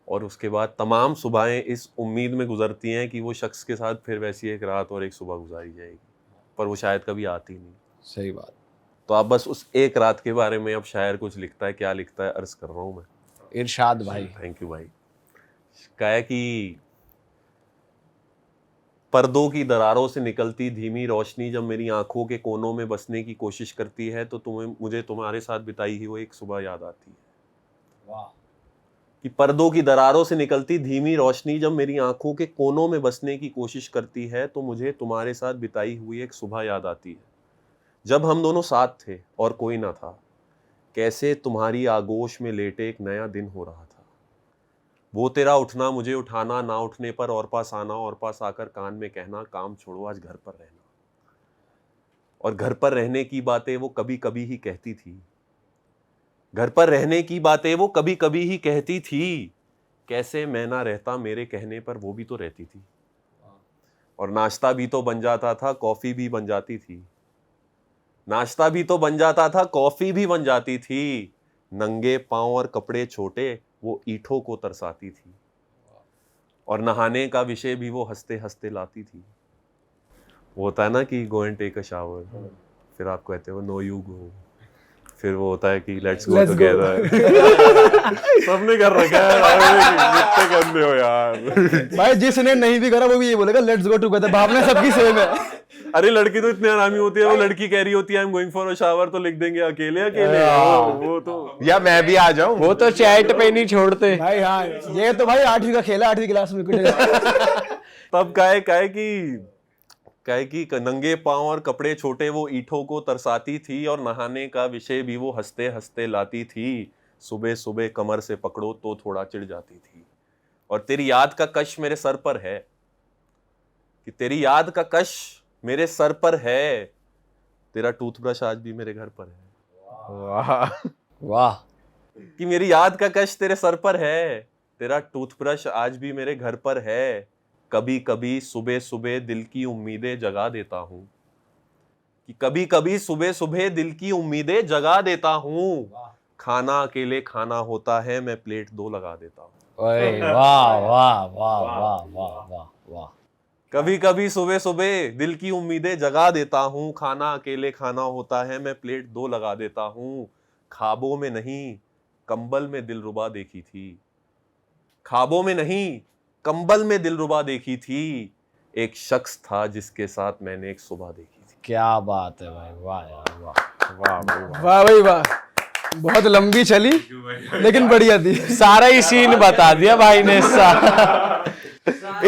B: और उसके बाद तमाम सुबहें इस उम्मीद में गुजरती हैं कि वो शख्स के साथ फिर वैसी एक रात और एक सुबह गुजारी जाएगी, पर वो शायद कभी आती नहीं।
D: सही बात।
B: तो आप बस उस एक रात के बारे में, अब शायर कुछ लिखता है, क्या लिखता है अर्ज कर रहा हूँ मैं।
D: इरशाद भाई।
B: थैंक यू भाई। कहा है कि पर्दों की दरारों से निकलती धीमी रोशनी जब मेरी आंखों के कोनों में बसने की कोशिश करती है, तो मुझे तुम्हारे साथ बिताई ही वो एक सुबह याद आती है।
D: वाह।
B: कि पर्दों की दरारों से निकलती धीमी रोशनी जब मेरी आंखों के कोनों में बसने की कोशिश करती है, तो मुझे तुम्हारे साथ बिताई हुई एक सुबह याद आती है, जब हम दोनों साथ थे और कोई ना था, कैसे तुम्हारी आगोश में लेटे एक नया दिन हो रहा था। वो तेरा उठना, मुझे उठाना, ना उठने पर और पास आना, और पास आकर कान में कहना, काम छोड़ो आज घर पर रहना। और घर पर रहने की बातें वो कभी कभी ही कहती थी, घर पर रहने की बातें वो कभी कभी ही कहती थी, कैसे मैं ना रहता मेरे कहने पर वो भी तो रहती थी। और नाश्ता भी तो बन जाता था, कॉफी भी बन जाती थी, नाश्ता भी तो बन जाता था, कॉफी भी बन जाती थी, नंगे पांव और कपड़े छोटे वो ईंटों को तरसाती थी, और नहाने का विषय भी वो हंसते हंसते लाती थी। वो होता है ना कि go and take a shower, फिर आप कहते हो नो यू गो, फिर वो होता है कि let's go
A: Let's go.
B: Together. सबने कर रखा है, कितने गंदे हो यार।
A: भाई जिसने नहीं भी करा वो भी ये बोलेगा लेट्स गो टुगेदर, भावना सबकी सेम है।
B: अरे लड़की तो इतने आरामी होती है, वो लड़की कह रही होती है I am going for a shower, तो लिख देंगे अकेले अकेले। वो तो
C: या मैं भी आ जाऊं।
D: वो तो चैट पे नहीं छोड़ते।
A: भाई हाँ, ये तो भाई 8वीं का खेल है, 8वीं क्लास में
B: तब काहे की नंगे पांव और कपड़े छोटे वो ईंटों को तरसाती थी, और नहाने का विषय भी वो हंसते हंसते लाती थी। सुबह सुबह कमर से पकड़ो तो थोड़ा चिढ़ जाती थी। और तेरी याद का कश मेरे सर पर है, कि तेरी याद का कश मेरे सर पर है, तेरा टूथब्रश आज भी मेरे घर पर है।
C: वाह
D: वाह।
B: कि मेरी याद का कश तेरे सर पर है, तेरा टूथब्रश आज भी मेरे घर पर है। कभी कभी सुबह सुबह दिल की उम्मीदें जगा देता हूँ, कि कभी कभी सुबह सुबह दिल की उम्मीदें जगा देता हूँ। खाना अकेले खाना होता है, मैं प्लेट 2 लगा देता हूँ।
D: ओए वाह वाह वाह वाह वाह वाह वाह।
B: कभी कभी सुबह सुबह दिल की उम्मीदें जगा देता हूँ, खाना अकेले खाना होता है, मैं प्लेट 2 लगा देता हूँ। ख्वाबों में नहीं कंबल में दिलरुबा देखी थी, ख्वाबों में नहीं कंबल में दिलरुबा देखी थी। एक शख्स था जिसके साथ मैंने एक सुबह देखी थी।
D: क्या बात है भाई, वाह यार वाह।
C: वाह भाई वाह।
A: वाह भाई वाह, बहुत लंबी चली लेकिन बढ़िया थी।
D: सारा ही सीन बता दिया भाई ने।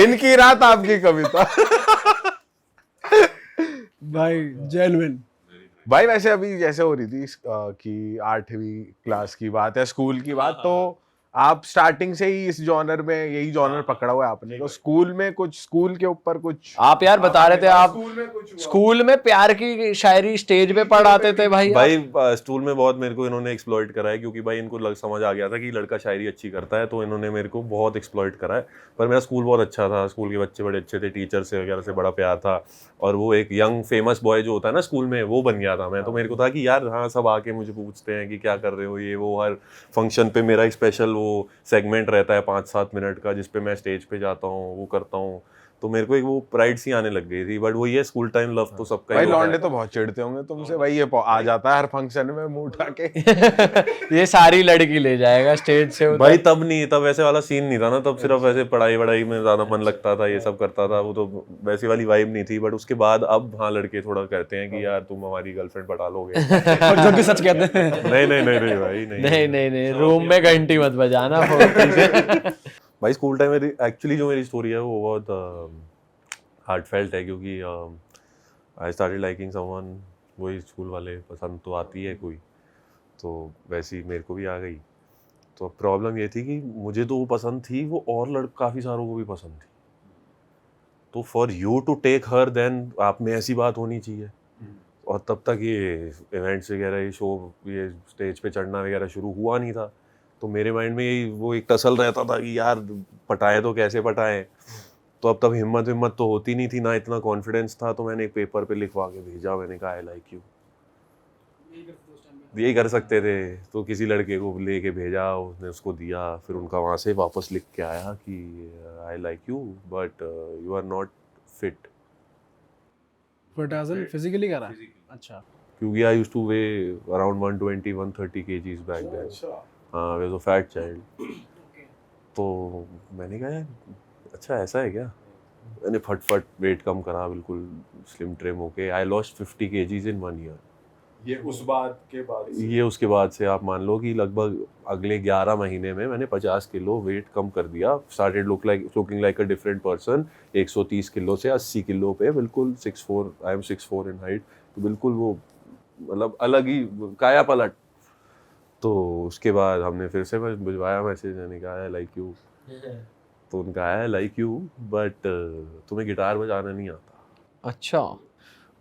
C: इनकी रात आपकी कविता।
A: भाई जेन्युइन।
C: भाई वैसे अभी जैसे हो रही थी कि 8वीं क्लास की बात है, स्कूल की बात, तो आप स्टार्टिंग से ही इस जॉनर में यही जॉनर पकड़ा हुआ है आपने, तो स्कूल में कुछ, स्कूल के ऊपर कुछ
D: आप यार बता रहे थे आप स्कूल में प्यार की शायरी स्टेज पे पढ़ाते थे भाई।
B: स्कूल में बहुत मेरे को इन्होंने एक्सप्लॉइट करा है, क्योंकि भाई इनको समझ आ गया था कि लड़का शायरी अच्छी करता है, तो इन्होंने मेरे को बहुत एक्सप्लॉइट करा है। पर मेरा स्कूल बहुत अच्छा था, स्कूल के बच्चे बड़े अच्छे थे, टीचर से वगैरह से बड़ा प्यार था, और वो एक यंग फेमस बॉय जो होता है ना स्कूल में, वो बन गया था मैं। तो मेरे को था कि यार हाँ, सब आके मुझे पूछते हैं कि क्या कर रहे हो, ये वो। हर फंक्शन पे मेरा एक स्पेशल वो सेगमेंट रहता है 5-7 मिनट का, जिसपे मैं स्टेज पे जाता हूँ, वो करता हूँ। तो मेरे को एक वो प्राइड सी आने लग गई थी। बट वो ये स्कूल टाइम लव तो सबका
C: भाई
B: ही होता
C: लौंडे
B: है।
C: तो बहुत चिढ़ते होंगे तुमसे भाई, ये आ जाता है हर फंक्शन में मुंह उठा के।
D: ये सारी लड़की ले जाएगा स्टेज से उधर।
B: भाई तब नहीं, तब वैसे वाला सीन नहीं था ना, तब सिर्फ ऐसे पढ़ाई वढ़ाई में ज्यादा मन लगता था, ये सब करता था, वो तो वैसी वाली वाइब नहीं थी। बट उसके बाद अब हाँ, लड़के थोड़ा कहते हैं कि यार तुम हमारी गर्लफ्रेंड पटा लोगे।
A: और जो कि सच कहते हैं।
B: नहीं नहीं नहीं नहीं भाई नहीं
D: नहीं रूम में घंटी मत बजाना फोन से।
B: भाई स्कूल टाइम में एक्चुअली जो मेरी स्टोरी है वो बहुत हार्टफेल्ट है, क्योंकि आई स्टार्टेड लाइकिंग समवन। वही स्कूल वाले पसंद तो आती है कोई, तो वैसी मेरे को भी आ गई। तो प्रॉब्लम ये थी कि मुझे तो वो पसंद थी, वो और काफ़ी सारों को भी पसंद थी। तो for you to take her then आप में ऐसी बात होनी चाहिए। और तब तक ये इवेंट्स वगैरह, ये शो, ये स्टेज पे चढ़ना वगैरह शुरू हुआ नहीं था। तो मेरे माइंड में यही वो एक टसल रहता था कि यार पटाए तो कैसे पटाएं। तो अब तब हिम्मत तो होती नहीं थी, ना इतना कॉन्फिडेंस था। तो मैंने एक पेपर पे लिखवा के भेजा, मैंने कहा आई लाइक यू। यही कर सकते थे। तो किसी लड़के को लेके भेजा, उसने उसको दिया, फिर उनका वहाँ से वापस लिख के आया कि I like you but you are not fit.
A: But as an physically करा। अच्छा।
B: क्योंकि I used to weigh around 120-130 kgs back then. हाँ, I was a fat child. तो मैंने कहा यार अच्छा ऐसा है क्या। मैंने फट वेट कम करा, बिल्कुल स्लिम ट्रिम होके। I lost 50 kgs in 1 year।
C: ये उस बात के बाद
B: ये उसके बाद से आप मान लो कि लगभग अगले 11 महीने में मैंने 50 किलो वेट कम कर दिया। Started looking like a different person. 130 kilo से 80 किलो पे, बिल्कुल 6'4", आई एम 6'4" इन हाइट। तो बिल्कुल वो मतलब अलग ही काया पलट। तो उसके बाद हमने फिर से भिजवाया मैसेज, मैंने कहा लाइक यू। तो उनका आया लाइक यू बट तुम्हें गिटार बजाना नहीं आता।
D: अच्छा,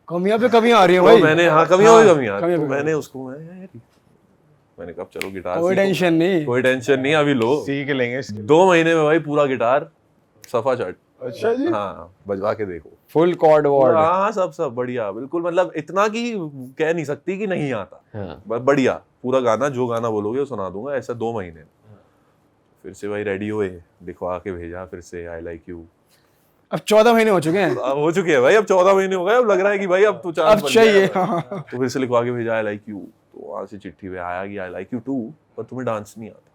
A: कमियां पे कमियां आ रही हैं
B: तो
A: भाई।
B: मैंने हाँ कमियां हुई
A: कमियां
B: तो
A: पे
B: मैंने उसको मैंने कहा चलो गिटार
A: कोई
B: सीखो।
A: टेंशन नहीं।
B: कोई टेंशन नहीं, अभी लो।
C: सीख लेंगे।
B: 2 महीने में भाई पूरा गिटार सफा चट।
C: अच्छा जी।
B: हाँ, बजवा के देखो।
D: फुल कॉर्ड वॉर्ड।
B: हाँ सब बढ़िया, बिल्कुल। मतलब इतना कि कह नहीं सकती कि नहीं आता।
D: हाँ।
B: बढ़िया पूरा गाना, जो गाना बोलोगे वो सुना दूंगा। ऐसा 2 महीने। फिर से भाई रेडी हुए, लिखवा के भेजा फिर से आई लाइक यू।
A: अब 14 महीने हो चुके हैं।
B: अब हो चुके हैं भाई, अब 14 महीने हो गए। अब लग रहा है कि भाई अब तो
A: अब चाहिए।
B: तो फिर से लिखवा के भेजा आई लाइक यू। तो वहाँ से चिट्ठी में आया कि आई लाइक यू टू, पर तुम्हें डांस नहीं आता।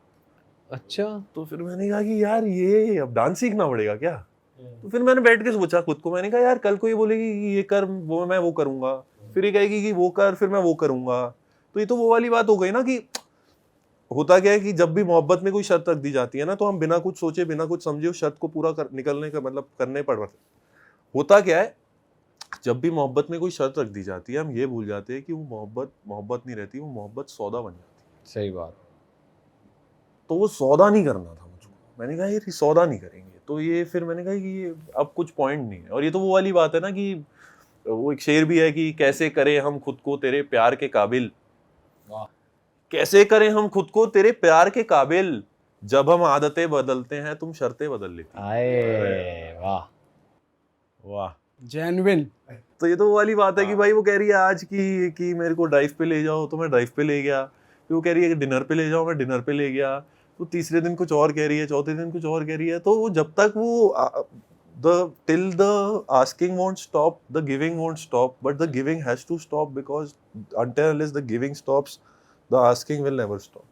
D: अच्छा।
B: तो फिर मैंने कहा कि यार ये अब डांस सीखना पड़ेगा क्या? तो फिर मैंने बैठ के सोचा खुद को, मैंने कहा यार कल को ये बोलेगी कि ये कर, वो मैं वो करूंगा, फिर ये कहेगी कि वो कर, फिर मैं वो करूंगा। तो ये तो वो वाली बात हो गई ना कि होता क्या है कि जब भी मोहब्बत में कोई शर्त रख दी जाती है ना, तो हम बिना कुछ सोचे बिना कुछ समझे उस शर्त को पूरा निकलने का मतलब करने पड़ रहा है। होता क्या है, जब भी मोहब्बत में कोई शर्त रख दी जाती है, हम ये भूल जाते हैं कि वो मोहब्बत नहीं रहती, वो मोहब्बत सौदा बन जाती है।
D: सही बात।
B: तो वो सौदा नहीं करना था मुझको। मैंने कहा ये सौदा नहीं करेंगे, तो ये फिर मैंने कहा कि ये अब कुछ पॉइंट नहीं है। और ये तो वो वाली बात है ना कि वो एक शेर भी है कि कैसे करें हम खुद को तेरे प्यार के काबिल, कैसे करें हम खुद को तेरे प्यार के काबिल, जब हम आदतें बदलते हैं तुम शर्तें बदल लेती।
D: आए वाह
C: वाह।
A: जेन्युइन।
B: तो ये तो वो वाली बात है कि भाई वो कह रही है आज कि मेरे को ड्राइव पे ले जाओ, तो मैं ड्राइव पे ले गया। फिर वो कह रही है कि डिनर पे ले जाओ, मैं डिनर पे ले गया। तो तीसरे दिन कुछ और कह रही है, चौथे दिन कुछ और कह रही है। तो वो जब तक वो till the asking won't stop, the giving won't stop, but the giving has to stop, because until unless the giving stops, the asking will never stop.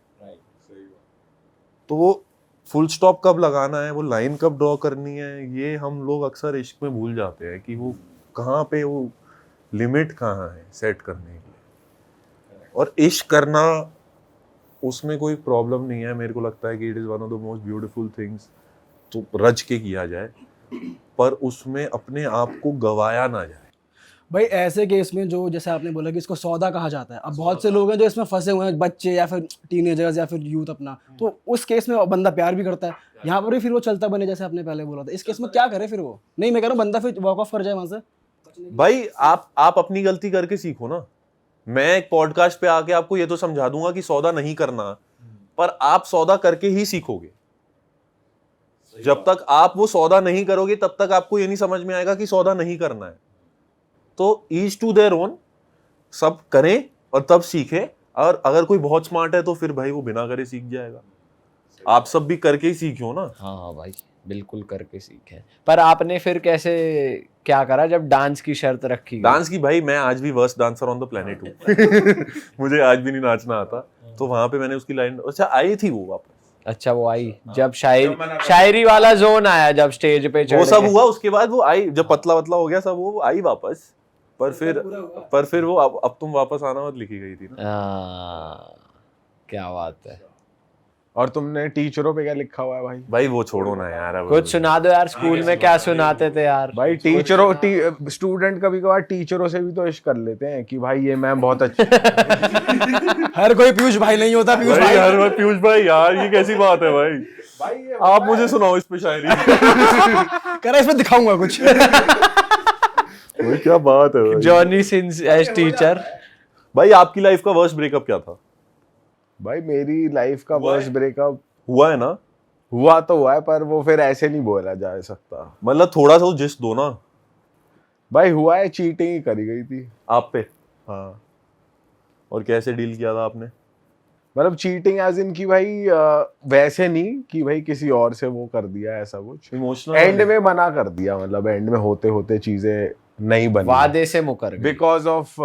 B: तो वो फुल स्टॉप कब लगाना है, वो लाइन कब ड्रॉ करनी है, ये हम लोग अक्सर इश्क में भूल जाते हैं कि वो कहाँ पे वो लिमिट कहाँ है सेट करने के लिए। और इश्क करना उसमें कोई प्रॉब्लम नहीं है, मेरे को लगता है कि it is one of the most beautiful things. तो रज के किया जाए, पर उसमें अपने आप को गवाया ना जाए।
A: भाई ऐसे केस में जो जैसे आपने बोला कि इसको सौदा कहा जाता है, अब बहुत से लोग हैं जो इसमें फंसे हुए हैं, बच्चे या फिर टीनेजर्स या फिर यूथ अपना, तो उस केस में बंदा प्यार भी करता है, यहाँ पर भी फिर वो चलता बने जैसे आपने पहले बोला था। इस केस में क्या करे फिर वो? नहीं, मैं कह रहा हूँ बंदा फिर वॉक ऑफ कर जाए वहाँ से।
B: भाई आप अपनी गलती करके सीखो ना। मैं एक पॉडकास्ट पे आके आपको ये तो समझा दूंगा कि सौदा नहीं करना, पर आप सौदा करके ही सीखोगे। जब तक आप वो सौदा नहीं करोगे तब तक आपको ये नहीं समझ में आएगा कि सौदा नहीं करना है। तो ईच टू देयर ओन, सब करें और तब सीखें। और अगर कोई बहुत स्मार्ट है तो फिर भाई वो बिना करे सीख जाएगा। आप सब भी करके ही सीखो ना।
D: हाँ भाई बिल्कुल करके सीखे। पर आपने फिर कैसे क्या करा जब डांस की शर्त रखी गई?
B: डांस की भाई मैं आज भी worst dancer on the planet हूँ। मुझे आज भी नहीं नाचना आता। तो वहां पे मैंने उसकी लाइन, अच्छा आई थी वो वापस।
D: अच्छा वो आई जब शायरी वाला जोन आया, जब स्टेज पे
B: वो सब हुआ, उसके बाद वो आई, जब पतला पतला हो गया सब, वो आई वापस। पर फिर वो अब तुम वापस आना मत लिखी गई थी ना।
D: क्या बात है।
C: और तुमने टीचरों पे क्या लिखा हुआ है भाई?
B: भाई वो छोड़ो ना यार, अब
D: कुछ सुना दो यार, स्कूल में क्या सुनाते थे यार?
C: भाई टीचरों स्टूडेंट कभी कभार टीचरों से भी तो इश्क कर लेते हैं कि भाई ये मैम बहुत अच्छी।
A: हर कोई पीयूष भाई नहीं होता। पीयूष
B: भाई
A: भाई
B: हर बार पीयूष भाई, यार ये कैसी बात है भाई?
C: भाई
B: आप मुझे सुनाओ इस पे शायरी।
A: कह रहा इसमें दिखाऊंगा कुछ।
B: भाई क्या बात है भाई?
D: Johnny Sins as teacher.
B: भाई आपकी लाइफ का वर्स्ट ब्रेकअप क्या था?
C: भाई मेरी लाइफ का वर्स्ट ब्रेकअप
B: हुआ है ना?
C: हुआ तो हुआ है, पर वो फिर ऐसे नहीं बोला जा सकता।
B: मतलब थोड़ा सा जिस दो ना।
C: भाई हुआ है, चीटिंग ही करी गई थी
B: आप पे?
C: हाँ।
B: और कैसे डील किया था आपने?
C: मतलब चीटिंग एज इन की भाई वैसे नहीं कि भाई किसी और से वो कर दिया ऐसा कुछ,
B: इमोशनल
C: एंड में मना कर दिया। मतलब एंड में होते होते चीजें नहीं बनी,
D: वादे से मुकर गई।
C: बिकॉज ऑफ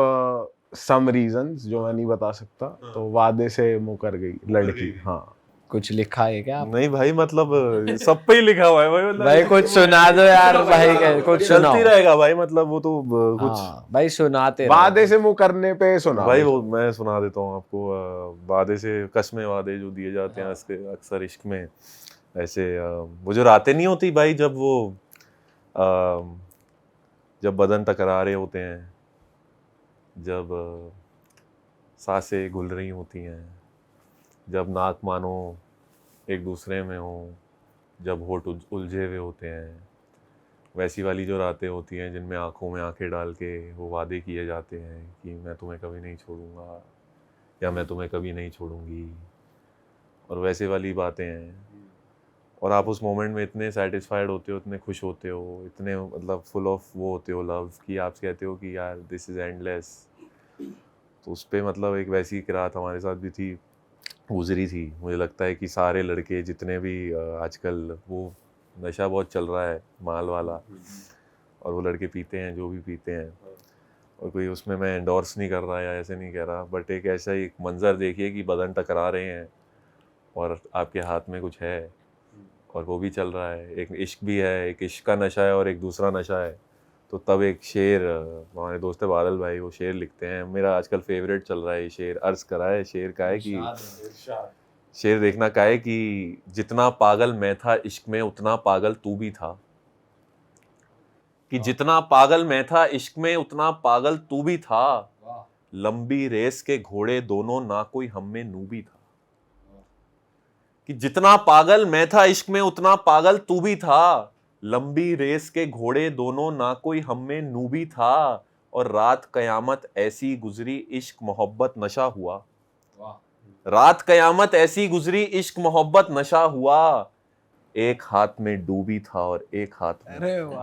C: सम रीजंस जो मैं नहीं बता सकता। तो वादे से मुकर गई लड़की। हाँ।
D: कुछ लिखा है क्या आप?
B: नहीं भाई, मतलब सब पे ही लिखा हुआ है भाई। मतलब
D: भाई कुछ सुना दो यार भाई, कुछ सुनाओ।
B: चलती रहेगा भाई, मतलब वो तो कुछ
D: हाँ, भाई सुनाते रहो।
C: वादे से मुंह करने पे सुना
B: भाई वो मैं सुना देता हूँ आपको। वादे से कसमें वादे जो दिए जाते हैं अक्सर इश्क में, ऐसे वो जो रातें नहीं होती भाई, जब बदन टकरा रहे होते हैं, जब सांसें घुल रही होती हैं, जब नाक मानो एक दूसरे में हो, जब होठ उलझे हुए होते हैं, वैसी वाली जो रातें होती हैं जिनमें आंखों में आंखें डाल के वो वादे किए जाते हैं कि मैं तुम्हें कभी नहीं छोड़ूंगा या मैं तुम्हें कभी नहीं छोड़ूंगी, और वैसे वाली बातें हैं। और आप उस मोमेंट में इतने सेटिस्फाइड होते हो, इतने खुश होते हो, इतने मतलब फुल ऑफ वो होते हो लव कि आप कहते हो कि यार दिस इज़ एंडलेस। तो उस पर मतलब एक वैसी किरात हमारे साथ भी थी, गुजरी थी। मुझे लगता है कि सारे लड़के जितने भी आजकल वो नशा बहुत चल रहा है माल वाला, और वो लड़के पीते हैं जो भी पीते हैं, और कोई उसमें मैं एंडोर्स नहीं कर रहा या ऐसे नहीं कह रहा, बट एक ऐसा एक मंजर देखिए कि बदन टकरा रहे हैं और आपके हाथ में कुछ है और वो भी चल रहा है, एक इश्क भी है, एक इश्क का नशा है और एक दूसरा नशा है। तो तब एक शेर, हमारे दोस्त है बादल भाई, वो शेर लिखते हैं, मेरा आजकल फेवरेट चल रहा है ये शेर। अर्ज करा है शेर का है कि शेर देखना का है कि जितना पागल मैं था इश्क में उतना पागल तू भी था, कि जितना पागल मैं था इश्क में उतना पागल तू भी था, लंबी रेस के घोड़े दोनों ना कोई हम में नू भी था। कि जितना पागल मैं था इश्क में उतना पागल तू भी था, लंबी रेस के घोड़े दोनों ना कोई हम में नू भी था, और रात कयामत ऐसी गुजरी इश्क मोहब्बत नशा हुआ। रात कयामत ऐसी गुजरी इश्क मोहब्बत नशा हुआ, एक हाथ में डूबी था और एक हाथ में।
A: अरे वाह।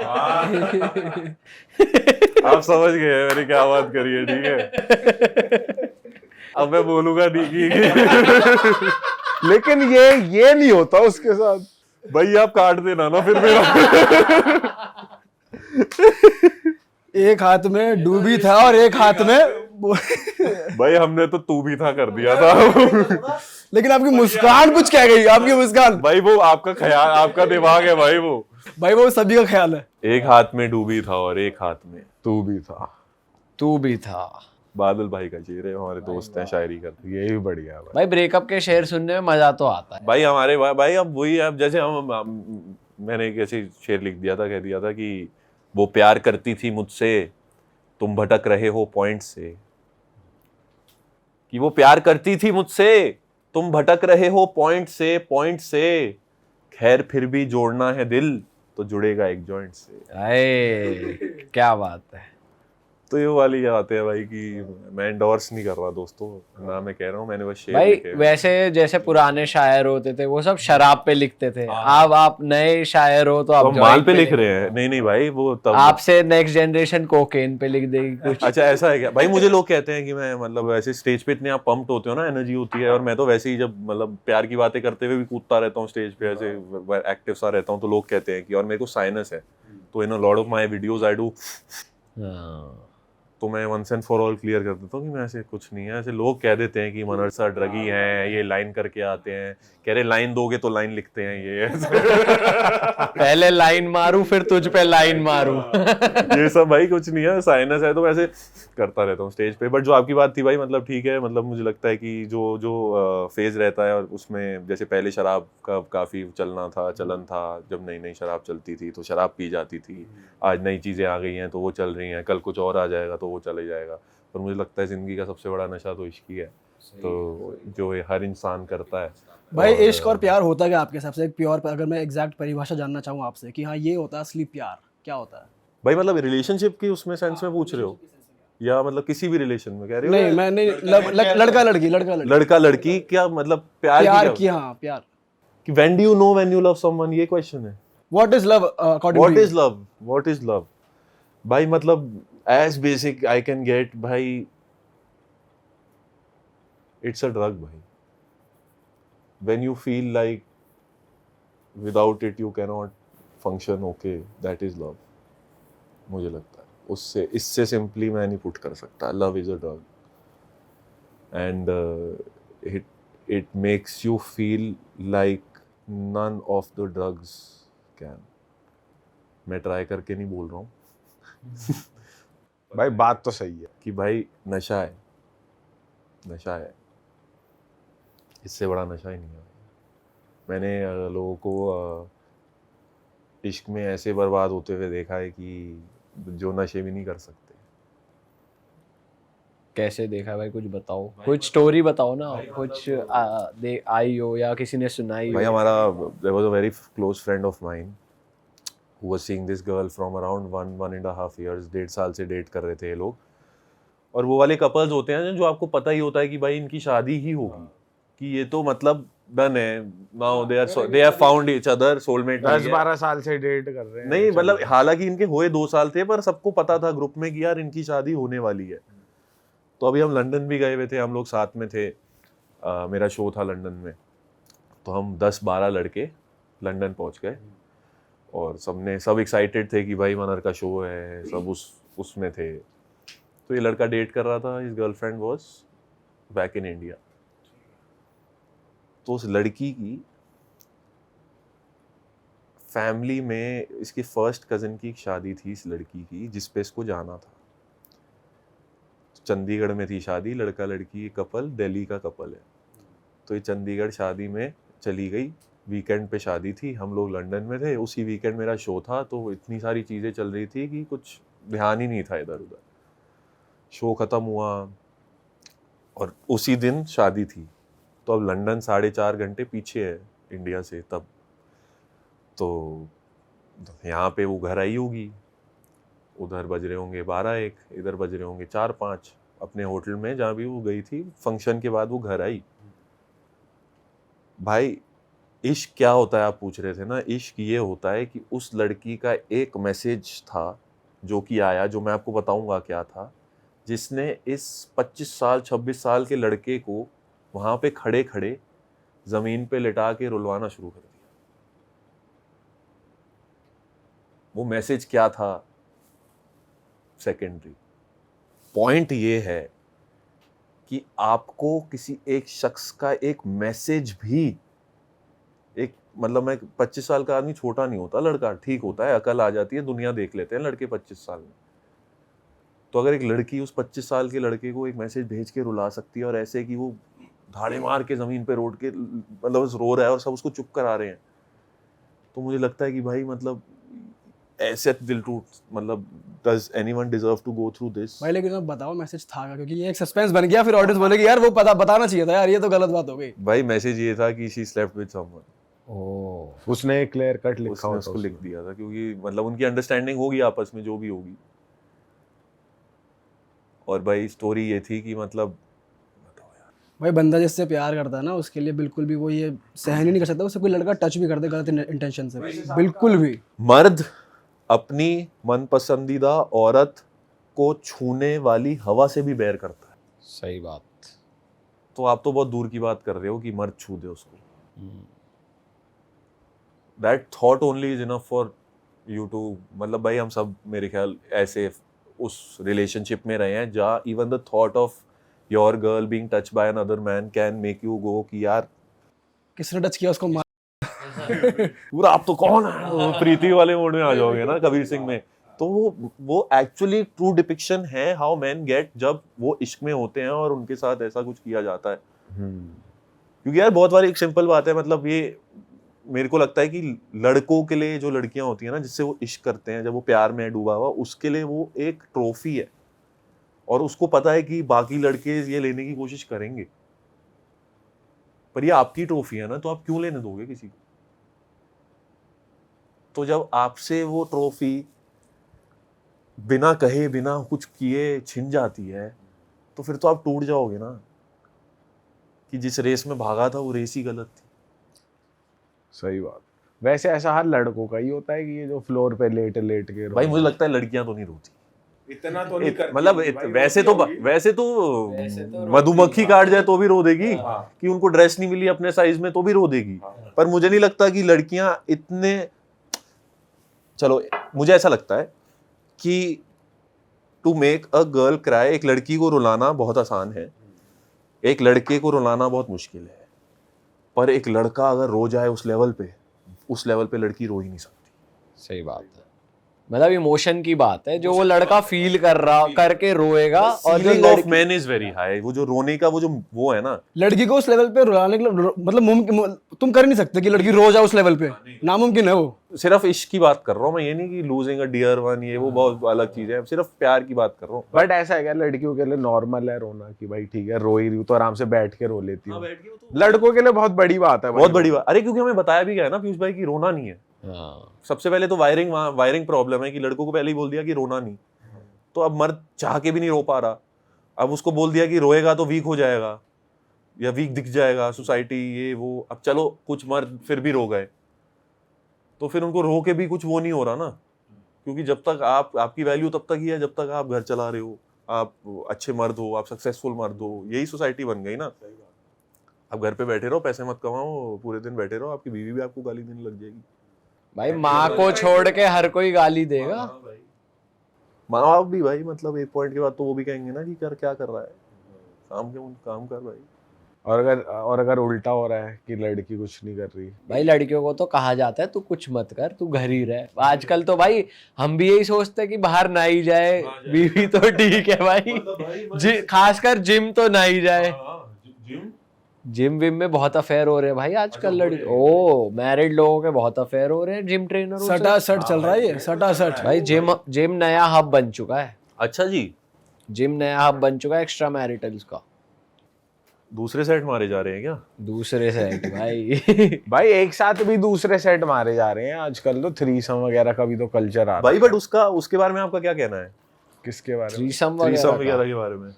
B: आप समझ गए मैंने क्या बात करी है, ठीक है। अब मैं बोलूंगा नहीं कि
C: लेकिन ये नहीं होता उसके साथ।
B: भाई आप काट देना ना फिर मेरा।
A: एक हाथ में डूबी था और एक हाथ में
B: भाई हमने तो तू भी था कर दिया था।
A: लेकिन आपकी मुस्कान कुछ कह गई, आपकी मुस्कान।
B: भाई वो आपका ख्याल, आपका दिमाग है भाई वो
A: सभी का ख्याल है।
B: एक हाथ में डूबी था और एक हाथ में
C: तू भी था।
D: तू भी था।
B: बादल भाई का शेर है, हमारे दोस्त हैं, शायरी करते हैं।
C: ये भी बढ़िया है भाई।
D: भाई ब्रेकअप के शेर सुनने में मजा तो आता है
B: भाई हमारे भाई अब वही, अब जैसे मैंने एक ऐसे शेर लिख दिया था, कह दिया था कि वो प्यार करती थी मुझसे तुम भटक रहे हो पॉइंट से, कि वो प्यार करती थी मुझसे तुम भटक रहे हो पॉइंट से, खैर फिर भी जोड़ना है दिल तो जुड़ेगा एक जॉइंट से।
D: अरे क्या बात है।
B: तो ये वाली बातें हैं भाई कि मैं एंडोर्स नहीं कर रहा दोस्तों, ना मैं कह रहा हूँ, मैंने बस शेर
D: भाई
B: लिखे हैं।
D: वैसे जैसे पुराने शायर होते थे वो सब शराब पे लिखते थे, अब आप नए शायर हो तो
B: तो
D: आप
B: हम माल पे लिख रहे हैं। नहीं भाई वो तब
D: आपसे नेक्स्ट जनरेशन कोकेन पे लिख देगी कुछ।
B: अच्छा ऐसा है क्या भाई? मुझे लोग कहते हैं कि मैं मतलब वैसे स्टेज पे इतने आप पंप्ड होते हो ना, एनर्जी होती है, और मैं तो वैसे ही जब मतलब प्यार की बातें करते हुए भी कूदता रहता हूँ स्टेज पे, ऐसे एक्टिव सा रहता हूँ, तो लोग कहते हैं कि, और मेरे को साइनस है तो in a lot of my videos I do, तो मैं once and for all clear कर देता हूँ कि मैं ऐसे कुछ नहीं है। ऐसे लोग कह देते हैं कि मनरसा ड्रगी हैं, ये लाइन करके आते हैं, कह रहे लाइन दोगे तो लाइन लिखते हैं ये।
D: पहले लाइन मारूं फिर तुझ पे लाइन मारूं।
B: ये सब भाई कुछ नहीं है, साइनस है तो वैसे करता रहता हूँ स्टेज पे। बट जो आपकी बात थी भाई, मतलब ठीक है, मतलब मुझे लगता है कि जो फेज रहता है और उसमें जैसे पहले शराब का काफ़ी चलन था, जब नई नई शराब चलती थी तो शराब पी जाती थी, आज नई चीज़ें आ गई हैं तो वो चल रही हैं, कल कुछ और आ जाएगा तो वो चले जाएगा। पर मुझे लगता है ज़िंदगी का सबसे बड़ा नशा तो इश्क ही है, तो जो ये हर इंसान करता है।
A: भाई इश्क और प्यार होता क्या आपके हिसाब से? एक प्योर, अगर मैं एग्जैक्ट परिभाषा जानना चाहूँ आपसे कि हाँ ये होता है असली प्यार, क्या होता है?
B: भाई मतलब रिलेशनशिप की उसमें सेंस में पूछ रहे हो या मतलब किसी भी रिलेशन में कह रहे हो?
A: नहीं मैं नहीं, लड़का
B: लड़की क्या मतलब प्यार
A: की, हाँ प्यार
B: कि when do you know when you love someone, ये क्वेश्चन है।
A: What is love according
B: What
A: to
B: is love? What is love? भाई मतलब as basic I can get भाई, it's a drug भाई। When you feel like without it you cannot function, okay, that is love। मुझे लगता है उससे, इससे simply मैं नहीं पुट कर सकता। Love is a drug and it makes you feel like none of the drugs can। मैं ट्राई करके नहीं बोल रहा हूँ
C: भाई बात तो सही है
B: कि भाई नशा है, इससे बड़ा नशा ही नहीं है। मैंने लोगों को इश्क में ऐसे बर्बाद होते हुए देखा है कि जो नशे भी नहीं कर सकते।
D: कैसे देखा भाई, कुछ बताओ, कुछ स्टोरी बताओ ना, कुछ आई हो या किसी ने सुनाई
B: भाई
D: हो।
B: हमारा there was a very close friend of mine who was seeing this girl from around 1.5 years, 1.5 साल से डेट कर रहे थे ये लोग। और वो वाले कपल्स होते हैं जो आपको पता ही होता है कि भाई इनकी शादी ही होगी, कि ये तो मतलब डन है, now they have found each other, soulmate।
C: 10-12 साल से डेट कर रहे हैं।
B: नहीं मतलब हालांकि इनके हुए 2 साल थे, पर सबको पता था ग्रुप में कि यार इनकी शादी होने वाली है। तो अभी हम लंदन भी गए हुए थे, हम लोग साथ में थे, मेरा शो था लंदन में, तो हम 10-12 लड़के लंदन पहुंच गए और सब एक्साइटेड थे कि भाई मनर का शो है, सब उसमें थे। तो ये लड़का डेट कर रहा था, his girlfriend was back in India. तो उस लड़की की फैमिली में इसके फर्स्ट कज़न की एक शादी थी इस लड़की की, जिस पे इसको जाना था। चंडीगढ़ में थी शादी, लड़का लड़की कपल, दिल्ली का कपल है। तो ये चंडीगढ़ शादी में चली गई, वीकेंड पे शादी थी, हम लोग लंदन में थे, उसी वीकेंड मेरा शो था, तो इतनी सारी चीज़ें चल रही थी कि कुछ ध्यान ही नहीं था इधर उधर। शो ख़त्म हुआ और उसी दिन शादी थी, तो अब लंदन 4.5 घंटे पीछे है इंडिया से तब। तो यहाँ पे वो घर आई होगी, उधर बज रहे होंगे 12-1, इधर बज रहे होंगे 4-5, अपने होटल में जहाँ भी वो गई थी फंक्शन के बाद वो घर आई। भाई इश्क क्या होता है आप पूछ रहे थे ना, इश्क ये होता है कि उस लड़की का एक मैसेज था जो कि आया, जो मैं आपको बताऊंगा क्या था, जिसने इस 25 साल 26 साल के लड़के को वहाँ पे खड़े खड़े ज़मीन पे लिटा के रुलवाना शुरू कर दिया। वो मैसेज क्या था सेकेंडरी, पॉइंट ये है कि आपको किसी एक शख्स का एक मैसेज भी, एक मतलब मैं 25 साल का आदमी छोटा नहीं होता, लड़का ठीक होता है, अकल आ जाती है, दुनिया देख लेते हैं लड़के 25 साल में। तो अगर एक लड़की उस 25 साल के लड़के को एक मैसेज भेज के रुला सकती है और ऐसे कि वो धाड़े मार के ज़मीन पे रोड के मतलब बस रो रहा है और सब उसको चुप करा रहे हैं, तो मुझे लगता है कि भाई मतलब ऐसे दिल टूट, मतलब does anyone deserve to go through this?
A: भाई लेकिन अब बताओ मैसेज था क्या, क्योंकि ये एक सस्पेंस बन गया, फिर ऑडियंस बोलेगी यार वो बताना चाहिए था यार, ये तो गलत बात हो गई।
B: भाई मैसेज ये था कि शी स्लेप्ट विद समवन।
C: ओह, उसने एक क्लियर कट लिखा
B: उसने
C: होता
B: उसको लिख दिया था, क्योंकि मतलब उनकी अंडरस्टैंडिंग होगी आपस में जो भी होगी। और भाई स्टोरी ये थी कि मतलब
A: भाई बंदा जिससे प्यार करता है ना, उसके लिए बिल्कुल भी वो ये सहन ही नहीं कर सकता उसे कोई लड़का टच भी कर दे गलत इंटेंशन से, बिल्कुल भी।
B: मर्द अपनी मनपसंदीदा औरत को छूने वाली हवा से भी बैर करता है।
D: सही बात।
B: तो आप तो बहुत दूर की बात कर रहे हो कि मर्द छू दे उसको। That thought only is enough for you too, मतलब भाई हम सब मेरे ख्याल ऐसे उस रिलेशनशिप में रहे हैं जहाँ even the thought of your girl being touched by another man can make you go कि यार
A: किसने टच किया उसको मार।
B: पूरा आप तो कौन है, वो प्रीति वाले मोड में आ जाओगे ना कबीर सिंह में। तो वो एक्चुअली ट्रू डिपिक्शन है हाउ मैन गेट जब वो इश्क में होते हैं और उनके साथ ऐसा कुछ किया जाता है। क्योंकि यार बहुत बार एक सिंपल बात है, मतलब ये मेरे को लगता है कि लड़कों के लिए जो लड़कियां होती हैं ना जिससे वो इश्क करते हैं, जब वो प्यार में डूबा हुआ, उसके लिए वो एक ट्रॉफी है और उसको पता है कि बाकी लड़के ये लेने की कोशिश करेंगे, पर ये आपकी ट्रॉफी है ना, तो आप क्यों लेने दोगे किसी को? तो जब आपसे वो ट्रॉफी बिना कहे बिना कुछ किए छिन जाती है तो फिर तो आप टूट जाओगे ना कि जिस रेस में भागा था वो रेस ही गलत थी।
C: सही बात। वैसे ऐसा हर लड़कों का ही होता है कि ये जो फ्लोर पे लेट लेट के
B: भाई मुझे लगता है लड़कियां तो नहीं रोती
C: इतना तो नहीं करती,
B: मतलब वैसे तो मधुमक्खी काट जाए तो भी रो देगी, कि उनको ड्रेस नहीं मिली अपने साइज में तो भी रो देगी, पर मुझे नहीं लगता कि लड़कियां इतने, चलो मुझे ऐसा लगता है कि to make a girl cry, एक लड़की को रुलाना बहुत आसान है, एक लड़के को रुलाना बहुत मुश्किल है, पर एक लड़का अगर रो जाए उस लेवल पे लड़की रो ही नहीं सकती।
D: सही बात है, मतलब इमोशन की बात है, जो वो लड़का फील कर रहा करके रोएगा, और जो
B: feeling of man is very high, वो जो रोने का वो है ना,
A: लड़की को उस लेवल पे रुलाने के लिए मतलब मुमकिन तुम कर नहीं सकते कि लड़की रो जाए उस लेवल पे, नामुमकिन है वो।
B: सिर्फ इश्क की बात कर रहा हूँ मैं, ये नहीं कि लूजिंग अ डियर वन, ये वो बहुत अलग चीज है, सिर्फ प्यार की बात कर रहा हूँ।
C: बट ऐसा है क्या लड़कियों के लिए नॉर्मल है रोना कि भाई ठीक है रो ही रही हूँ तो आराम से बैठ के रो लेती हूँ? लड़कों के लिए बहुत बड़ी बात है,
B: बहुत बड़ी बात। अरे क्योंकि हमें बताया भी गया है ना पीयूष भाई कि रोना नहीं है। सबसे पहले तो वायरिंग प्रॉब्लम है कि लड़कों को पहले ही बोल दिया कि रोना नहीं, तो अब मर्द चाह के भी नहीं रो पा रहा, अब उसको बोल दिया कि रोएगा तो वीक हो जाएगा या वीक दिख जाएगा सोसाइटी, ये वो। अब चलो कुछ मर्द फिर भी रो गए, तो फिर उनको रो के भी कुछ वो नहीं हो रहा ना, क्योंकि जब तक आपकी वैल्यू तब तक ही है जब तक आप घर चला रहे हो, आप अच्छे मर्द हो, आप सक्सेसफुल मर्द हो, यही सोसाइटी बन गई ना। आप घर पे बैठे रहो, पैसे मत कमाओ, पूरे दिन बैठे रहो, आपकी बीवी भी आपको गाली देने लग जाएगी।
D: भाई माँ को छोड़ के हर कोई गाली देगा।
B: माँ बाप भी भाई, मतलब एक पॉइंट के बाद तो वो भी कहेंगे ना कि क्या कर रहा है, काम कर भाई।
C: और अगर उल्टा हो रहा है कि लड़की कुछ नहीं कर रही,
D: भाई लड़कियों को तो कहा जाता है तू कुछ मत कर, तू घर ही रह। आजकल तो भाई हम भी यही सोचते हैं कि बाहर ना ही जाए, बीवी तो ठीक है भाई, खासकर जिम तो ना ही जाए। जिम विम में बहुत अफेयर हो रहे हैं भाई आजकल लड़की, ओ मैरिड लोगों के बहुत अफेयर हो रहे हैं जिम ट्रेनरों से।
A: सटा सट चल रहा है ये, सटा सट
D: भाई जिम नया हब बन चुका है।
B: अच्छा जी,
D: जिम नया हब बन चुका है एक्स्ट्रा मैरिटल्स का।
B: दूसरे सेट मारे जा रहे हैं क्या?
D: दूसरे सेट भाई
C: भाई एक साथ भी दूसरे सेट मारे जा रहे हैं आजकल तो, थ्रीसम वगैरह का भी तो कल्चर आ रहा
B: भाई
C: है।
B: बट उसके बारे में आपका क्या कहना है?
C: किसके बारे में?
D: थ्रीसम
B: थ्रीसम
D: वगैरह
B: वगैरह
D: का?
B: के बारे में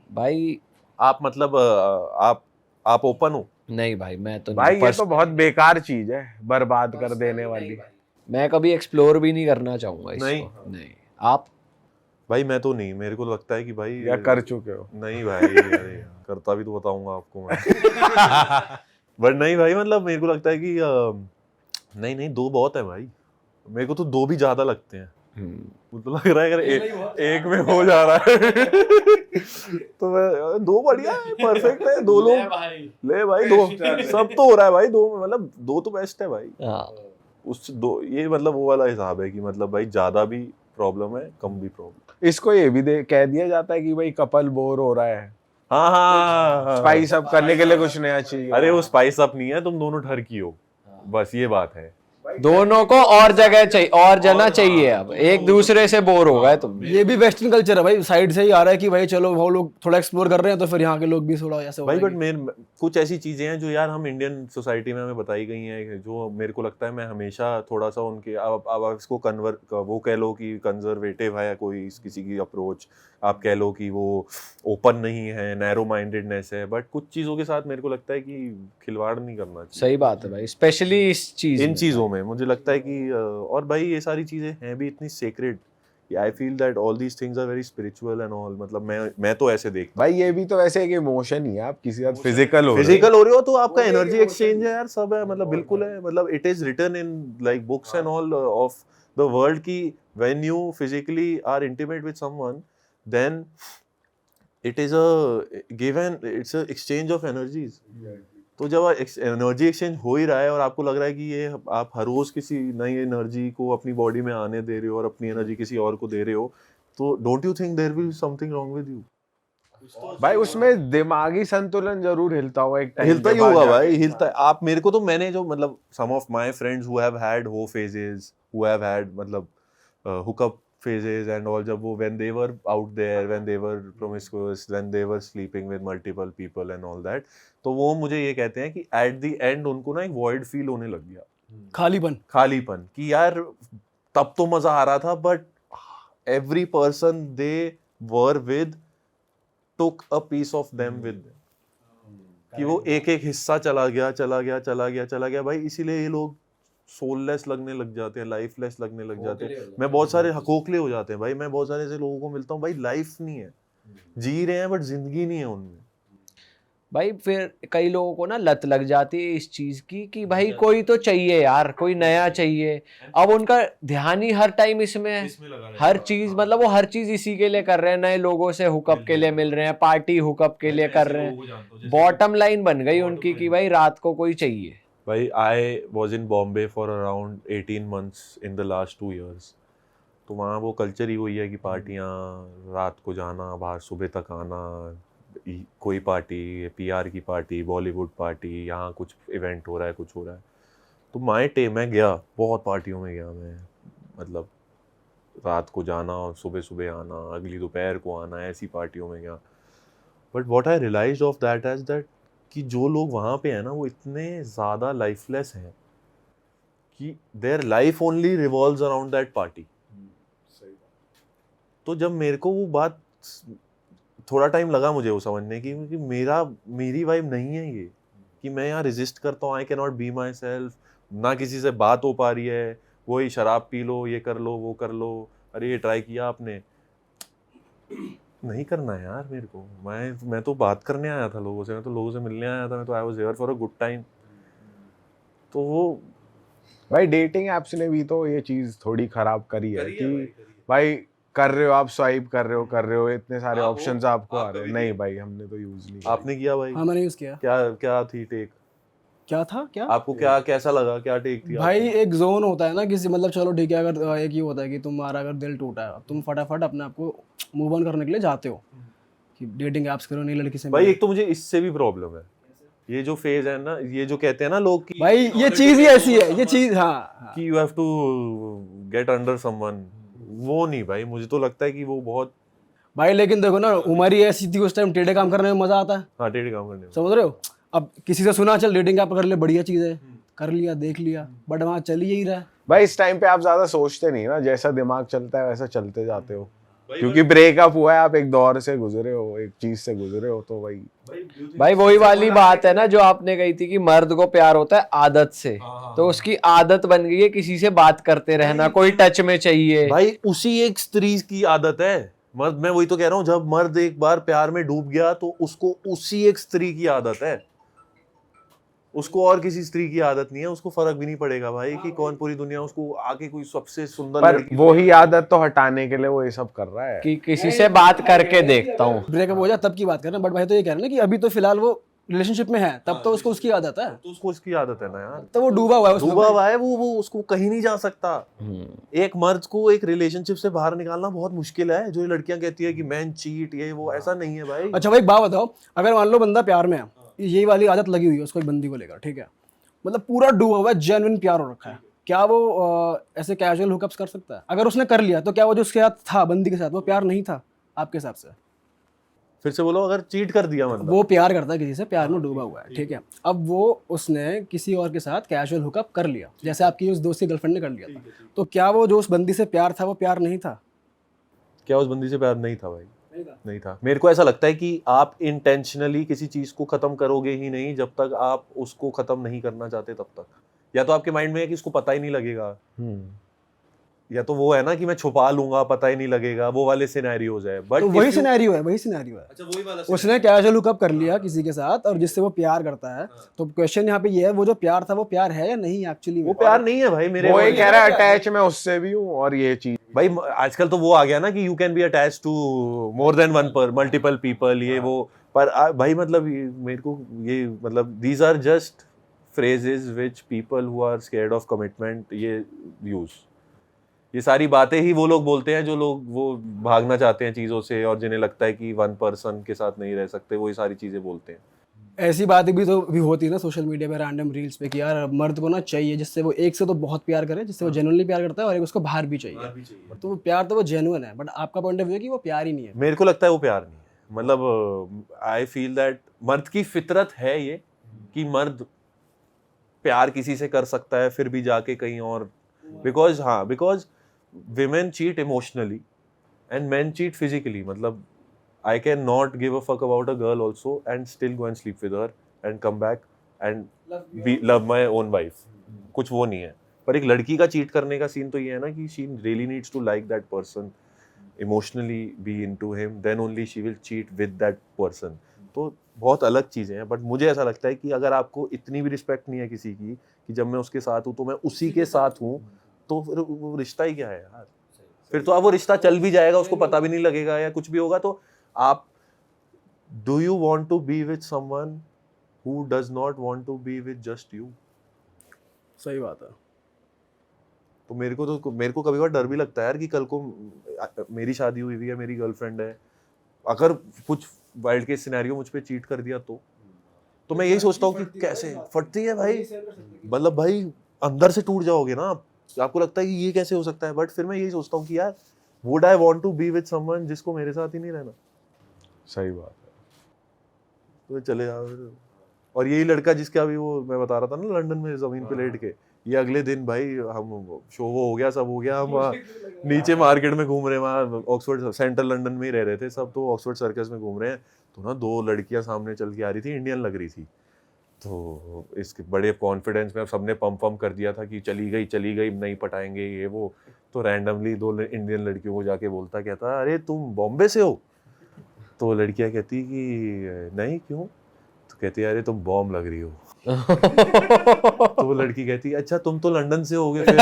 D: भाई
B: आप मतलब आप ओपन हो?
D: नहीं भाई मैं तो
C: भाई
D: नहीं,
C: ये तो बहुत बेकार चीज है, बर्बाद कर देने वाली।
D: मैं कभी एक्सप्लोर भी नहीं करना चाहूंगा इसको।
B: नहीं?
D: नहीं आप?
B: भाई मैं तो नहीं, मेरे को लगता है कि भाई
C: या कर चुके हो?
B: नहीं भाई, अरे यार, करता भी तो बताऊंगा आपको मैं बट नहीं भाई, मतलब मेरे को लगता है कि नहीं 2 बहुत है भाई, मेरे को तो 2 भी ज्यादा लगते हैं। मुझे लग रहा है अगर एक में हो जा रहा है तो मैं 2 बढ़िया है, परफेक्ट है, 2 लोग ले भाई, 2 सब तो हो रहा है भाई, 2 मतलब 2 तो बेस्ट है भाई।
D: हाँ
B: उस 2 ये मतलब वो वाला हिसाब है कि मतलब भाई ज्यादा भी प्रॉब्लम है, कम भी प्रॉब्लम।
C: इसको ये भी कह दिया जाता है कि भाई कपल बोर हो रहा है,
B: हाँ
C: स्पाइस अप करने के लिए कुछ नया चाहिए।
B: अरे वो स्पाइस अप नहीं है, तुम दोनों ठरकी हो, बस ये बात है।
D: दोनों को और जगह चाहिए, और जना चाहिए, अब एक दूसरे से बोर हो गए तुम।
A: ये भी वेस्टर्न कल्चर है भाई, साइड से ही आ रहा है कि भाई चलो वो लोग थोड़ा एक्सप्लोर कर रहे हैं तो फिर यहाँ के लोग भी थोड़ा ऐसे हो
B: भाई
A: रहे
B: बट मेरे कुछ ऐसी चीजें हैं जो यार हम इंडियन सोसाइटी में हमें बताई गई हैं, जो मेरे को लगता है मैं हमेशा थोड़ा सा उनके, अब इसको वो कह लो कि कंजर्वेटिव है कोई किसी की अप्रोच, आप कह लो कि वो ओपन नहीं है, नैरो माइंडेडनेस है, बट कुछ चीजों के साथ मेरे को लगता है कि खिलवाड़ नहीं करना चाहिए।
D: सही बात है भाई, स्पेशली इस चीज
B: इन
D: में।
B: चीज़ों में मुझे लगता है कि और भाई ये सारी चीज़ें हैं भी इतनी sacred, I feel that all these things are very spiritual and all, मतलब मैं तो ऐसे देखता
C: भाई ये भी तो वैसे एक इमोशन ही है, आप किसी के साथ फिजिकल हो रहे हो।
B: फिजिकल हो रहे हो तो आपका एनर्जी एक्सचेंज है यार, सब है, मतलब बिल्कुल है, मतलब it is written in like books and all of the world की when you physically are intimate with someone then it is a given, it's a exchange of energies. तो जब एनर्जी एक्सचेंज हो ही रहा है और आपको लग रहा है कि ये आप हर रोज किसी नई एनर्जी को अपनी बॉडी में आने दे रहे हो और अपनी एनर्जी किसी और को दे रहे हो, तो don't you think there will be something wrong with you?
C: भाई उसमें दिमागी संतुलन जरूर हिलता होगा एक टाइम
B: हिलता ही होगा भाई, हिलता है। आप मेरे को तो, मैंने जो मतलब some of my friends who have had हो फेजेस, हु हैव हैड मतलब हुकअप phases and all, जब वो when they were out there, when they were promiscuous, when they were sleeping with multiple people and all that, तो वो मुझे ये कहते हैं कि at the end उनको ना एक void feel होने लग गया, खालीपन कि यार तब तो मजा आ रहा था but every person they were with took a piece of them with them, कि वो एक एक हिस्सा चला गया भाई, इसीलिए ये लोग सोललेस लगने लग जाते हैं, लाइफलेस लगने लग जाते हैं। मैं बहुत सारे खोखले हो जाते हैं भाई, मैं बहुत सारे ऐसे लोगों को मिलता हूँ भाई, लाइफ नहीं है, जी रहे हैं बट जिंदगी नहीं है उनमें।
D: भाई फिर कई लोगों को ना लत लग जाती है इस चीज की कि भाई कोई तो चाहिए यार, कोई नया चाहिए। अब उनका ध्यान ही हर टाइम इसमें है, हर चीज, मतलब वो हर चीज इसी के लिए कर रहे हैं, नए लोगों से हुकअप के लिए मिल रहे हैं, पार्टी हुकअप के लिए कर रहे हैं। बॉटम लाइन बन गई उनकी कि भाई रात को कोई चाहिए।
B: भाई I was in Bombay for around 18 months in the last 2 years, तो वहाँ वो कल्चर ही वही है कि पार्टियाँ, रात को जाना, बाहर सुबह तक आना, कोई पार्टी, PR की पार्टी, बॉलीवुड पार्टी, यहाँ कुछ इवेंट हो रहा है, कुछ हो रहा है। तो मैं गया, बहुत पार्टियों में गया मैं, मतलब रात को जाना और सुबह सुबह आना, अगली दोपहर को आना, ऐसी पार्टियों में गया। But what I realize of that as that कि जो लोग वहाँ पे हैं ना वो इतने ज़्यादा लाइफलेस हैं कि their life only revolves around that party. तो जब मेरे को वो बात, थोड़ा टाइम लगा मुझे वो समझने की, क्योंकि मेरी वाइब नहीं है ये, कि मैं यहाँ रेजिस्ट करता हूँ, I can not be my self, ना किसी से बात हो पा रही है, वही शराब पी लो, ये कर लो, वो कर लो, अरे ये ट्राई किया आपने, नहीं करना है यार मेरे को। मैं तो बात करने आया था लोगों से, मैं तो लोगों से मिलने आया था, मैं तो I was here for a good time. तो वो
C: भाई डेटिंग एप्स ने भी तो ये चीज थोड़ी खराब करी है कि भाई कर रहे हो, आप स्वाइप कर रहे हो, इतने सारे ऑप्शंस आपको आ रहे हैं। नहीं भाई, हमने तो यूज नहीं किया।
B: आपने किया भाई?
A: हाँ मैंने यूज किया।
B: क्या थी टेक?
A: क्या था क्या
B: आपको कैसा लगा, क्या टेक थी
A: भाई?
B: आपकी?
A: एक जोन होता है ना किसी, मतलब चलो ठीक है, अगर एक ही होता है कि तुम्हारा अगर दिल टूटा है, तुम फटाफट अपने आप को मूव ऑन करने के लिए जाते हो कि डेटिंग ऐप्स करो, नई लड़की से
B: भाई
A: मिलो।
B: एक तो मुझे इससे भी प्रॉब्लम है, ये जो फेज है ना, ये जो कहते हैं ना लोग कि
A: भाई ये चीज ही ऐसी है, ये चीज, हाँ
B: कि you have to get under someone, वो नहीं भाई, मुझे तो लगता है कि वो बहुत।
A: भाई लेकिन देखो ना, उम्र ही ऐसी थी उस टाइम, टेढ़े काम करने में मजा आता है,
B: हाँ टेढ़े काम करने में।
A: समझ रहे हो? अब किसी से सुना चल डेटिंग ऐप कर ले, बढ़िया चीज है, कर लिया, देख लिया, बट वहाँ चल ही रहा है।
C: भाई इस टाइम पे आप ज्यादा सोचते नहीं ना, जैसा दिमाग चलता है वैसा चलते जाते हो, क्योंकि ब्रेकअप हुआ है, आप एक दौर से गुजरे हो, एक चीज से गुजरे हो, तो
D: भाई वही वाली बात है ना जो आपने कही थी कि मर्द को प्यार होता है आदत से, तो उसकी आदत बन गई है किसी से बात करते रहना, कोई टच में चाहिए।
B: भाई उसी एक स्त्री की आदत है मर्द, मैं वही तो कह रहा हूँ, जब मर्द एक बार प्यार में डूब गया तो उसको उसी एक स्त्री की आदत है, उसको और किसी स्त्री की आदत नहीं है, उसको फर्क भी नहीं पड़ेगा भाई कि कौन पूरी दुनिया उसको आके कोई सबसे सुंदर
C: पर
B: लड़की।
C: वही आदत तो हटाने के लिए वो ये सब कर रहा है।
D: कि किसी से बात करके देखता हूँ।
A: ब्रेकअप हो जाए तब की बात कर रहे हैं, बट भाई तो ये कह रहे हैं ना कि अभी तो फिलहाल वो रिलेशनशिप में है, तब तो उसको उसकी आदत है,
B: तो उसको उसकी आदत है ना यार,
A: तो वो डूबा हुआ है उसमें।
B: डूबा हुआ है वो उसको कहीं नहीं जा सकता। एक मर्द को एक रिलेशनशिप से बाहर निकालना बहुत मुश्किल है, जो ये लड़कियां कहती है कि मैन चीट, ये वो, ऐसा नहीं है भाई।
A: अच्छा भाई एक बात बताओ, अगर मान लो बंदा प्यार में है, यही वाली आदत लगी हुई है उसको एक बंदी को लेकर, ठीक है, मतलब पूरा डूबा हुआ है, जेन्युइन प्यार हो रखा है, क्या वो ऐसे कैजुअल हुकअप्स कर सकता है? अगर उसने कर लिया तो क्या वो जो उसके साथ था, बंदी के साथ, वो प्यार नहीं था आपके हिसाब से?
B: फिर से बोलो, अगर चीट कर दिया मतलब?
A: वो प्यार करता है किसी से, प्यार में डूबा हुआ है, ठीक है, अब वो उसने किसी और के साथ कैजुअल हुकअप कर लिया, जैसे आपकी उस दोस्त की गर्लफ्रेंड ने कर लिया था, तो क्या वो जो उस बंदी से प्यार था वो प्यार नहीं था?
B: क्या उस बंदी से प्यार नहीं था भाई? नहीं था। मेरे को ऐसा लगता है कि आप इंटेंशनली किसी चीज को खत्म करोगे ही नहीं जब तक आप उसको खत्म नहीं करना चाहते, तब तक। या तो आपके माइंड में है कि उसको पता ही नहीं लगेगा, या तो वो है ना कि मैं छुपा लूंगा, पता ही नहीं लगेगा, वो वाले सिनेरियोज है। बट
A: तो वही सिनेरियो है, वही सिनेरियो है।
B: अच्छा वही वाला
A: उसने कैजुअल हुकअप कर लिया किसी के साथ और जिससे वो प्यार करता है, तो क्वेश्चन यहाँ पे ये है, वो जो प्यार था वो प्यार है या नहीं एक्चुअली?
B: वो प्यार नहीं है भाई मेरे।
C: वो ये कह रहा है अटैच मैं उससे भी हूँ, और ये चीज
B: भाई आजकल तो वो आ गया ना कि you can be attach to more than one पर मल्टीपल पीपल, ये वो। पर भाई मतलब मेरे को ये मतलब these are just phrases which people who are scared of commitment ये यूज, ये सारी बातें ही वो लोग बोलते हैं जो लोग वो भागना चाहते हैं चीज़ों से, और जिन्हें लगता है कि वन पर्सन के साथ नहीं रह सकते, वो ये सारी चीज़ें बोलते हैं।
A: ऐसी बातें भी तो भी होती है ना सोशल मीडिया पे, रैंडम रील्स पे, कि यार मर्द को ना चाहिए जिससे वो एक से तो बहुत प्यार करे, जिससे वो जेन्युइनली प्यार करता है, और एक उसको बाहर भी चाहिए। तो वो प्यार तो वो जेन्युइन है, बट आपका पॉइंट ऑफ व्यू है कि वो प्यार ही नहीं है।
B: मेरे को लगता है वो प्यार नहीं है, मतलब आई फील दैट मर्द की फितरत है ये कि मर्द प्यार किसी से कर सकता है फिर भी जाके कहीं और, because women cheat emotionally and men cheat physically. मतलब I can not give a fuck about a girl also and still go and sleep with her and come back and love my own wife. कुछ वो नहीं है। पर एक लड़की का cheat करने का सीन तो ये है ना कि she really needs to like that person, emotionally be into him, then only she will cheat with that person. तो बहुत अलग चीज़ें हैं, बट मुझे ऐसा लगता है कि अगर आपको इतनी भी रिस्पेक्ट नहीं है किसी की कि जब मैं उसके साथ हूँ तो मैं उसी के साथ हूँ, तो फिर वो रिश्ता ही क्या है यार? फिर तो अब वो रिश्ता चल भी जाएगा, उसको पता भी नहीं लगेगा, या कुछ भी होगा। तो आप do you want to be with someone who does not want to be with just you?
A: सही बात है।
B: तो मेरे को कभी बार डर भी लगता है यार कि कल को मेरी शादी हुई हुई है, मेरी गर्लफ्रेंड है, अगर कुछ वाइल्ड केस सिनेरियो मुझ पे चीट कर दिया तो मैं यही सोचता हूँ कि कैसे फटती है भाई, मतलब भाई अंदर से टूट जाओगे ना आप। आपको लगता है कि ये कैसे हो सकता है, बट फिर मैं यही सोचता हूँ कि यार would I want to be with someone जिसको मेरे साथ ही नहीं रहना?
C: सही बात है।
B: तो चले जाओ। और यही लड़का जिसका अभी वो मैं बता रहा था ना लंदन में जमीन पे लेट के, ये अगले दिन भाई हम शो वो हो गया, सब हो गया, हम नीचे मार्केट में घूम रहे हैं, वहाँ ऑक्सफोर्ड सेंट्रल लंदन में ही रह रहे थे सब, तो ऑक्सफोर्ड सर्कस में घूम रहे हैं, तो ना दो लड़कियां सामने चल के आ रही थी, इंडियन लग रही थी, तो इसके बड़े कॉन्फिडेंस में सबने पंप कर दिया था कि चली गई नहीं पटाएंगे ये वो। तो रैंडमली दो इंडियन लड़कियों को जाके बोलता, कहता अरे तुम बॉम्बे से हो? तो लड़कियां कहती कि नहीं, क्यों? तो कहती अरे तुम बॉम्ब लग रही हो। तो वो लड़की कहती अच्छा तुम तो लंदन से होगे फिर।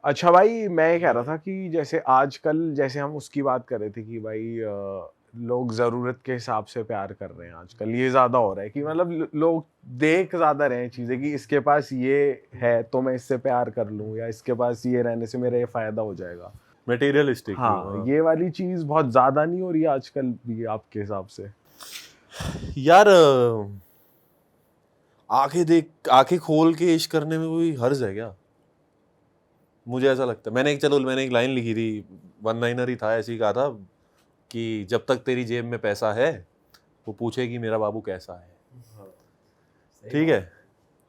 C: अच्छा भाई, मैं ये कह रहा था कि जैसे आजकल, जैसे हम उसकी बात कर रहे थे कि भाई लोग जरूरत के हिसाब से प्यार कर रहे हैं आजकल, ये ज्यादा हो रहा है कि मतलब लोग देख ज्यादा रहे हैं चीजें कि इसके पास ये है तो मैं इससे प्यार कर लूं, या इसके पास ये रहने से मेरा ये फायदा हो जाएगा।
B: मटेरियलिस्टिक।
C: हाँ, ये वाली चीज बहुत ज्यादा नहीं हो रही है आजकल भी आपके हिसाब से?
B: यार आंखें खोल के इश्क करने में कोई हर्ज है क्या? मुझे ऐसा लगता है। मैंने एक लाइन लिखी थी, वन लाइनर ही था, ऐसे ही कहा था कि जब तक तेरी जेब में पैसा है वो पूछेगी मेरा बाबू कैसा है। ठीक है,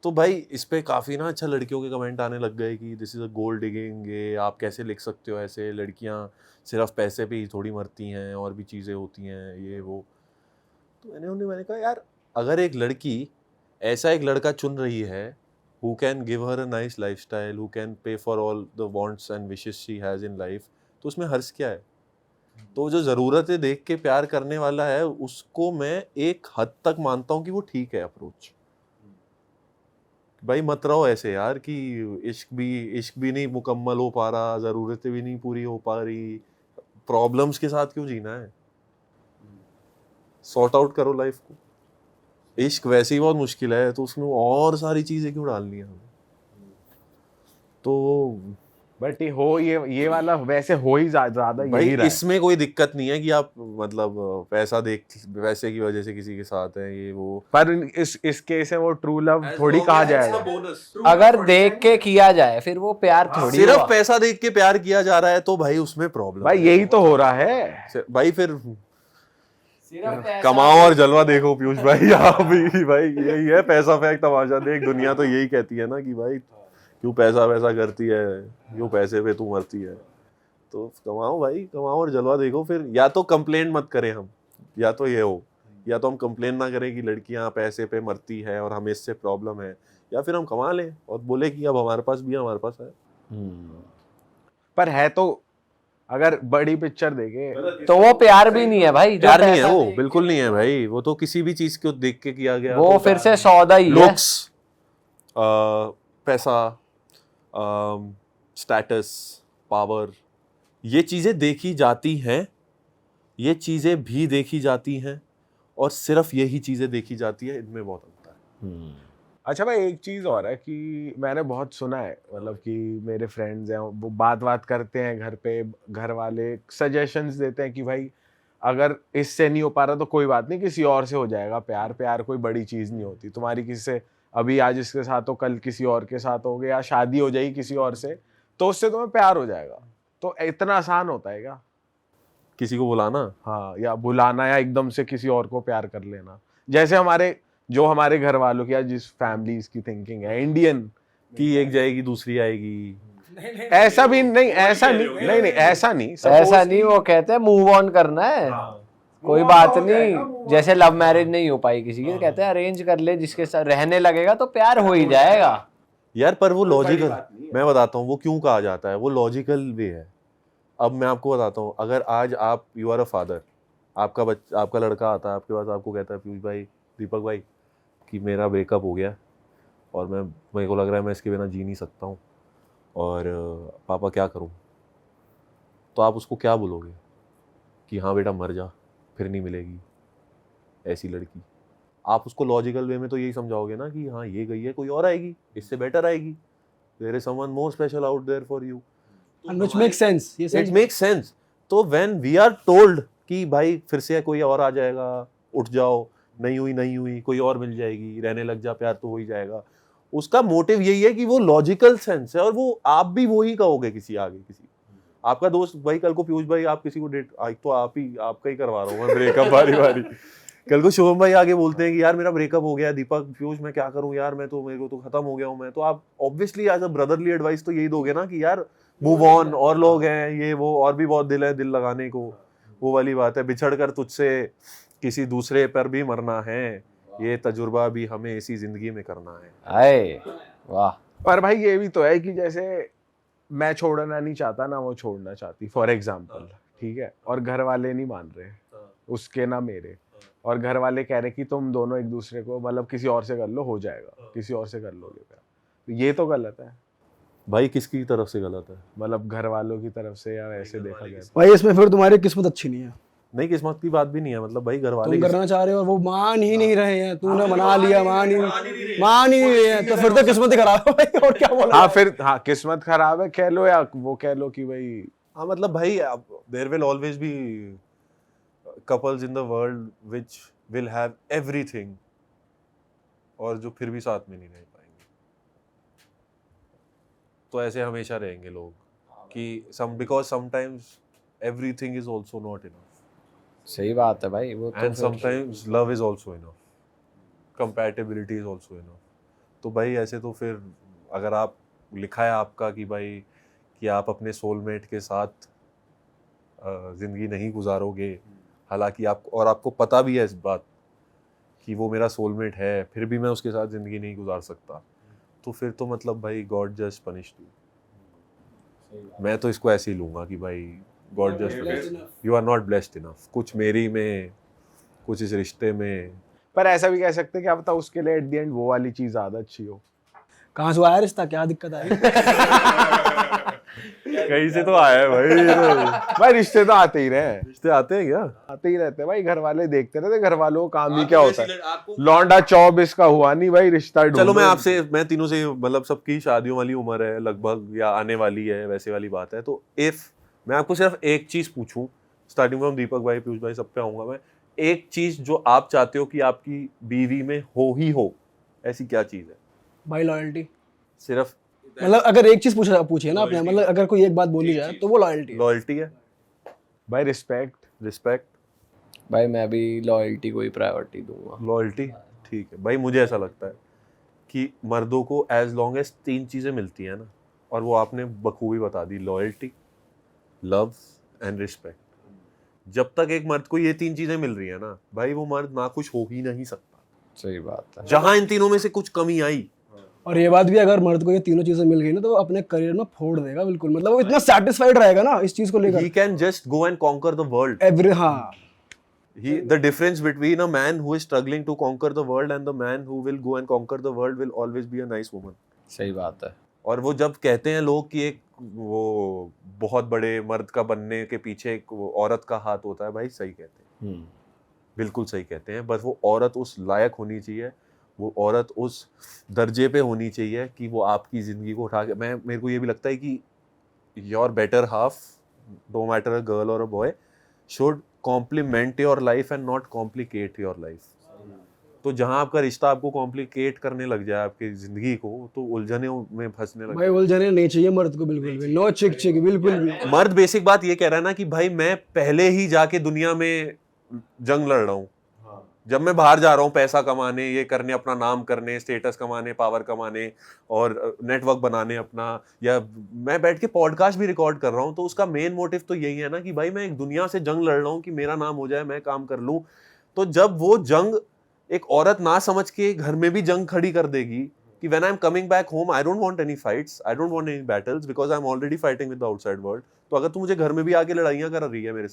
B: तो भाई इस पे काफ़ी ना अच्छा लड़कियों के कमेंट आने लग गए कि this is a gold digging, ये आप कैसे लिख सकते हो ऐसे, लड़कियां सिर्फ पैसे पे ही थोड़ी मरती हैं, और भी चीज़ें होती हैं ये वो। तो मैंने कहा यार, अगर एक लड़की ऐसा एक लड़का चुन रही है who can give her a nice lifestyle, who can pay for all the wants and wishes she has in life, तो उसमें हर्ज क्या है? तो जो ज़रूरतें देख के प्यार करने वाला है उसको मैं एक हद तक मानता हूँ कि वो ठीक है अप्रोच। भाई मत रहो ऐसे यार कि इश्क भी नहीं मुकम्मल हो पा रहा, ज़रूरतें भी नहीं पूरी हो पा रही, प्रॉब्लम्स के साथ क्यों जीना है? सॉर्ट आउट करो लाइफ को। इश्क वैसे ही बहुत मुश्किल है तो उसमें और सारी चीज़ें क्यों डालनी है हमें? तो
C: बट ये वाला वैसे हो ही ज्यादा
B: भाई
C: यही रहा है।
B: इसमें कोई दिक्कत नहीं है कि आप मतलब पैसे की वजह से किसी के साथ हैं ये वो,
C: पर इस केस में वो ट्रू लव थोड़ी कहा जाएगा।
D: अगर देख के किया जाए फिर वो प्यार थोड़ी
B: सिर्फ
D: हुआ।
B: पैसा देख के प्यार किया जा रहा है तो भाई उसमें प्रॉब्लम
C: भाई यही तो हो रहा है
B: भाई। फिर कमाओ और जलवा देखो पीयूष भाई, आप भी भाई यही है, पैसा फेंक तमाशा देख, दुनिया तो यही कहती है ना कि भाई क्यों पैसा वैसा करती है, क्यों पैसे पे तू मरती है। तो कमाओ भाई, कमाओ और जलवा देखो। फिर या तो कंप्लेंट मत करें हम, या तो ये हो, या तो हम कंप्लेन ना करें कि लड़कियां पैसे पे मरती है और हमें इससे प्रॉब्लम है, या फिर हम कमा लें और बोले कि अब हमारे पास भी है, हमारे पास है।
C: पर है तो, अगर बड़ी पिक्चर देखे
D: तो वो प्यार भी नहीं है भाई, जो
B: प्यार नहीं है
D: पैसा
B: वो,
D: दे-
B: बिल्कुल नहीं है भाई। वो तो किसी भी चीज को देख के किया गया,
D: वो फिर से सौदा ही है।
B: लुक्स, पैसा, स्टेटस, पावर, ये चीजें देखी जाती हैं, ये चीजें भी देखी जाती हैं, और सिर्फ यही चीजें देखी जाती है, इनमें बहुत अंतर है।
C: अच्छा भाई, एक चीज और है कि मैंने बहुत सुना है, मतलब कि मेरे फ्रेंड्स हैं वो बात करते हैं घर पे, घर वाले सजेशंस देते हैं कि भाई अगर इससे नहीं हो पा रहा तो कोई बात नहीं, किसी और से हो जाएगा प्यार। प्यार कोई बड़ी चीज नहीं होती, तुम्हारी किसी से अभी आज इसके साथ हो, कल किसी और के साथ हो गया, या शादी हो जाएगी किसी और से तो उससे तुम्हें प्यार हो जाएगा। तो इतना आसान होता है क्या
B: किसी को बुलाना?
C: हाँ, या बुलाना, या एकदम से किसी और को प्यार कर लेना? जैसे हमारे घर वालों की या जिस फैमिलीज की थिंकिंग है इंडियन
B: कि एक जाएगी दूसरी आएगी,
C: ऐसा भी नहीं, ऐसा नहीं, ऐसा नहीं,
D: ऐसा नहीं, वो कहते हैं मूव ऑन करना है, कोई बात नहीं। जैसे लव मैरिज नहीं हो पाई किसी की तो कहते हैं अरेंज कर ले, जिसके साथ रहने लगेगा तो प्यार हो ही जाएगा।
B: यार पर वो लॉजिकल, मैं बताता हूँ वो क्यों कहा जाता है, वो लॉजिकल वे है। अब मैं आपको बताता हूँ, अगर आज आप यू आर अ फादर, आपका लड़का आता है आपके पास, आपको कहता है पीयूष भाई, दीपक भाई कि मेरा ब्रेकअप हो गया और मेरे को लग रहा है मैं इसके बिना जी नहीं सकता हूँ, और पापा क्या करूँ? तो आप उसको क्या बोलोगे कि हाँ बेटा मर जा, फिर नहीं मिलेगी ऐसी लड़की? आप उसको लॉजिकल वे में तो यही समझाओगे ना कि हाँ ये गई है, कोई और आएगी, इससे बेटर आएगी, there is someone more special out there for you,
A: And which makes sense. ये
B: इट
A: सही
B: मेक्स सेंस। तो व्हेन वी आर टोल्ड कि भाई फिर से कोई और आ जाएगा, उठ जाओ, नहीं हुई कोई और मिल जाएगी, रहने लग जा, प्यार तो हो ही जाएगा, उसका मोटिव यही है कि वो लॉजिकल सेंस है, और वो आप भी वो ही कहोगे किसी आपका दोस्त भाई कल को पीयूष भाई आप किसी को डेट, आज तो आपका ही करवा रहा हूँ मैं ब्रेकअप बारी कल को शुभम भाई आगे बोलते हैं कि यार मेरा ब्रेकअप हो गया दीपक, पीयूष मैं क्या करूं यार, मेरे को तो खत्म हो गया हूं मैं, तो आप obviously as a brotherly advice तो यही दोगे ना कि यार मूव ऑन, और लोग हैं ये वो, और भी बहुत दिल है दिल लगाने को, वो वाली बात है, बिछड़ कर तुझसे किसी दूसरे पर भी मरना है, ये तजुर्बा भी हमें इसी जिंदगी में करना है।
D: आए वाह।
C: पर भाई ये भी तो है कि जैसे मैं छोड़ना नहीं चाहता ना वो छोड़ना चाहती, फॉर एग्जाम्पल, ठीक है, और घर वाले नहीं मान रहे, उसके ना मेरे, और घर वाले कह रहे कि तुम दोनों एक दूसरे को मतलब किसी और से कर लो, हो जाएगा, किसी और से कर लोगे प्यार, तो ये तो गलत है।
B: भाई किसकी तरफ से गलत है?
C: मतलब घर वालों की तरफ से या ऐसे देखा गया?
A: भाई इसमें फिर तुम्हारी किस्मत अच्छी नहीं है,
B: नहीं, किस्मत की बात भी नहीं है, मतलब भाई घर वाले
A: तुम करना चाह रहे हो और वो मान ही नहीं रहे हैं, तूने मना लिया, मान ही नहीं रहे हैं, तो फिर तो किस्मत ही खराब है भाई, और क्या बोला
C: हाँ फिर हाँ किस्मत खराब है कह लो, या वो कह लो कि भाई
B: हाँ मतलब भाई there will always be couples in the world which will have everything और जो फिर भी साथ में नहीं रह पाएंगे। तो ऐसे हमेशा रहेंगे लोग कि because sometimes everything is also not enough
D: सही बात है भाई, वो तो
B: एंड
D: फिर
B: sometimes love is also enough, compatibility is also enough. तो भाई ऐसे तो फिर अगर आप लिखा है आपका कि भाई कि आप अपने सोलमेट के साथ जिंदगी नहीं गुजारोगे, हालांकि आपको पता भी है इस बात कि वो मेरा सोलमेट है, फिर भी मैं उसके साथ जिंदगी नहीं गुजार सकता, तो फिर तो मतलब भाई गॉड जस्ट पनिश्ड यू। मैं तो इसको ऐसे ही लूंगा कि भाई God just, you are not blessed enough, कुछ मेरी में, कुछ इस रिश्ते में।
C: पर ऐसा भी कह सकते हैं क्या पता उसके लिए एट द एंड वो वाली चीज ज्यादा अच्छी हो।
A: कहाँ से आया रिश्ता, क्या दिक्कत आई?
B: कहीं से तो आया है भाई, ये तो
C: भाई रिश्ते तो आते ही रहे,
B: रिश्ते आते हैं क्या?
C: आते ही रहते हैं भाई, घर वाले देखते रहते, घर वालों का काम ही क्या होता है, लौंडा 24 का हुआ नहीं भाई रिश्ता
B: चलो
C: ढूंढो।
B: मैं तीनों से मतलब सबकी शादियों वाली उम्र है लगभग या आने वाली है वैसे वाली बात है, तो इफ मैं आपको सिर्फ एक चीज पूछूं, स्टार्टिंग फ्रॉम दीपक भाई, पीयूष भाई, सब पे आऊंगा मैं, एक चीज जो आप चाहते हो कि आपकी बीवी में हो ही हो, ऐसी क्या चीज है?
A: भाई लॉयल्टी,
B: सिर्फ
A: मतलब अगर एक चीज पूछिए ना आपने, मतलब अगर कोई एक बात बोली जाए तो वो लॉयल्टी है।
B: लॉयल्टी है,
C: भाई रिस्पेक्ट
D: भाई मैं भी लॉयल्टी को ही प्रायोरिटी दूंगा।
B: लॉयल्टी ठीक है भाई। मुझे ऐसा लगता है कि मर्दों को एज लॉन्ग एज 3 चीजें मिलती हैं ना, और वो आपने बखूबी बता दी, लॉयल्टी, लव एंड रिस्पेक्ट। जब तक एक मर्द को ये 3 चीजें मिल रही है ना भाई, वो मर्द ना खुश हो ही नहीं सकता।
D: सही बात है।
B: जहां इन तीनों में से कुछ कमी आई,
A: और ये बात भी, अगर मर्द को ये तीनों चीजें मिल गई ना तो वो अपने करियर में फोड़ देगा बिल्कुल, मतलब वो इतना सेटिस्फाइड रहेगा ना इस चीज को लेकर।
B: he can just go and conquer the world.
A: हाँ,
B: The difference between a man who is struggling to conquer the world and the man who will go and conquer the world will always be a nice woman.
D: सही बात है।
B: और वो जब कहते हैं लोग कि एक वो बहुत बड़े मर्द का बनने के पीछे एक वो औरत का हाथ होता है, भाई सही कहते हैं, बिल्कुल सही कहते हैं। बस वो औरत उस लायक होनी चाहिए, वो औरत उस दर्जे पे होनी चाहिए कि वो आपकी ज़िंदगी को उठा के, मेरे को ये भी लगता है कि your better half, no matter a girl और a boy, should compliment your life and not complicate your life. तो जहां आपका रिश्ता आपको कॉम्प्लिकेट करने लग जाए आपकी ज़िंदगी को, तो उलझने में फंसने लग
A: भाई उलझने नहीं चाहिए मर्द को बिल्कुल भी, नो चिक बिल्कुल भी।
B: मर्द बेसिक बात ये कह रहा है ना कि भाई मैं पहले ही जाके दुनिया में जंग लड़ रहा हूँ। जब मैं बाहर जा रहा हूँ पैसा कमाने, ये करने, अपना नाम करने, स्टेटस कमाने, पावर कमाने और नेटवर्क बनाने अपना, या मैं बैठ के पॉडकास्ट भी रिकॉर्ड कर रहा हूँ, तो उसका मेन मोटिव तो यही है ना कि भाई मैं एक दुनिया से जंग लड़ रहा हूँ कि मेरा नाम हो जाए, मैं काम कर लूँ। तो जब वो जंग एक औरत ना समझ के घर में भी जंग खड़ी कर देगी कि when I am coming back home I don't want any fights, I don't want any battles because I am already fighting with the outside world. तो अगर तू मुझे घर में भी आके लड़ाइयाँ कर रही है मेरे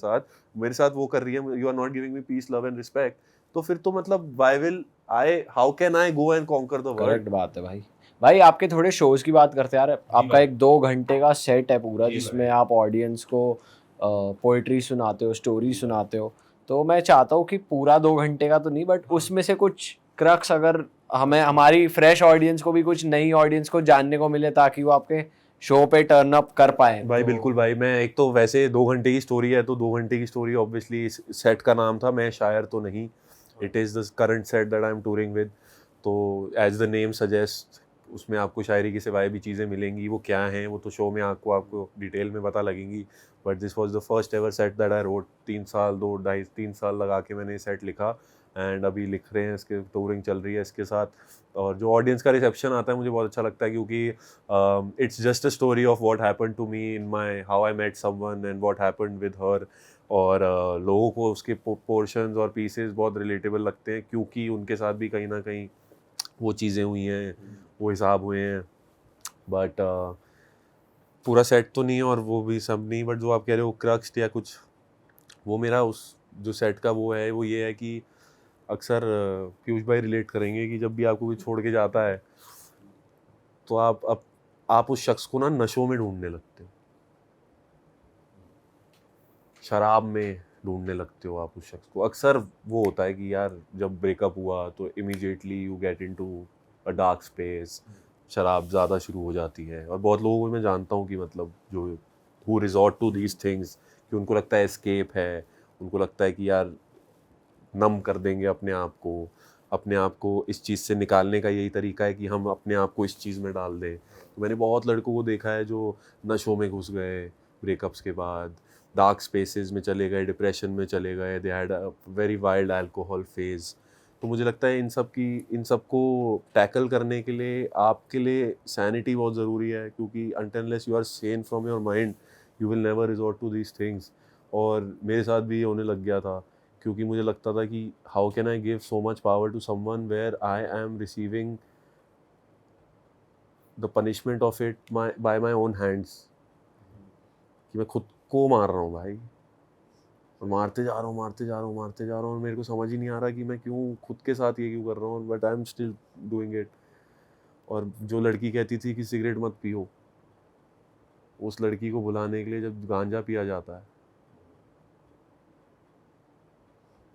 B: साथ वो कर रही है, you are not giving me peace, love and respect, तो फिर तो मतलब how can I go and conquer the world?
D: Correct बात है भाई। भाई आपके थोड़े शोज की बात करते हैं यार, आपका एक 2 घंटे का सेट है पूरा जिसमें आप ऑडियंस को पोइट्री सुनाते हो, स्टोरी सुनाते हो, तो मैं चाहता हूँ कि पूरा 2 घंटे का तो नहीं, बट उसमें से कुछ क्रक्स अगर हमारी फ्रेश ऑडियंस को भी, कुछ नई ऑडियंस को जानने को मिले, ताकि वो आपके शो पे टर्न अप कर पाए।
B: भाई बिल्कुल भाई, मैं एक तो वैसे 2 घंटे की स्टोरी है, तो 2 घंटे की स्टोरी ऑब्वियसली इस सेट का नाम था, मैं शायर तो नहीं, it is the current set that I am touring with. तो एज द नेम सजेस्ट, उसमें आपको शायरी की सिवाय भी चीज़ें मिलेंगी, वो क्या हैं वो तो शो में आपको डिटेल में पता लगेंगी। But this was the first ever set that I wrote, 3 साल लगा के मैंने सेट लिखा, एंड अभी लिख रहे हैं, इसके टूरिंग चल रही है इसके साथ। और जो ऑडियंस का रिसेप्शन आता है मुझे बहुत अच्छा लगता है, क्योंकि it's just a story of what happened to me in my, how I met someone and what happened with her. और लोगों को उसके पोर्शंस और पीसेस बहुत रिलेटेबल लगते हैं, क्योंकि उनके साथ भी कहीं ना कहीं वो चीज़ें हुई हैं, वो हिसाब हुए हैं। बट पूरा सेट तो नहीं है और वो भी सब नहीं, बट जो आप कह रहे हो क्रक्स या कुछ, वो मेरा उस जो सेट का वो है, वो ये है कि अक्सर पीयूष भाई रिलेट करेंगे कि जब भी आपको कोई छोड़ के जाता है, तो आप आप उस शख्स को ना नशों में ढूंढने लगते हो, शराब में ढूंढने लगते हो आप उस शख्स को। अक्सर वो होता है कि यार जब ब्रेकअप हुआ तो immediately you get into a dark space, शराब ज़्यादा शुरू हो जाती है। और बहुत लोगों को मैं जानता हूँ कि मतलब जो who resort to these things, कि उनको लगता है एस्केप है, उनको लगता है कि यार नम कर देंगे अपने आप को इस चीज़ से निकालने का यही तरीका है कि हम अपने आप को इस चीज़ में डाल दें। तो मैंने बहुत लड़कों को देखा है जो नशों में घुस गए ब्रेकअप्स के बाद, डार्क स्पेसेस में चले गए, डिप्रेशन में चले गए, they had a very wild alcohol phase. तो मुझे लगता है इन सब को टैकल करने के लिए आपके लिए सैनिटी बहुत ज़रूरी है, क्योंकि until you are sane from your mind you will never resort to these things. और मेरे साथ भी ये होने लग गया था, क्योंकि मुझे लगता था कि how can I give so much power to someone where I am receiving the punishment of it by my own hands, कि मैं खुद को मार रहा हूँ भाई, और मारते जा रहा हूँ और मेरे को समझ ही नहीं आ रहा कि मैं क्यों खुद के साथ ये क्यों कर रहा हूँ, but I am still doing it. और जो लड़की कहती थी कि सिगरेट मत पियो, उस लड़की को बुलाने के लिए जब गांजा पिया जाता है,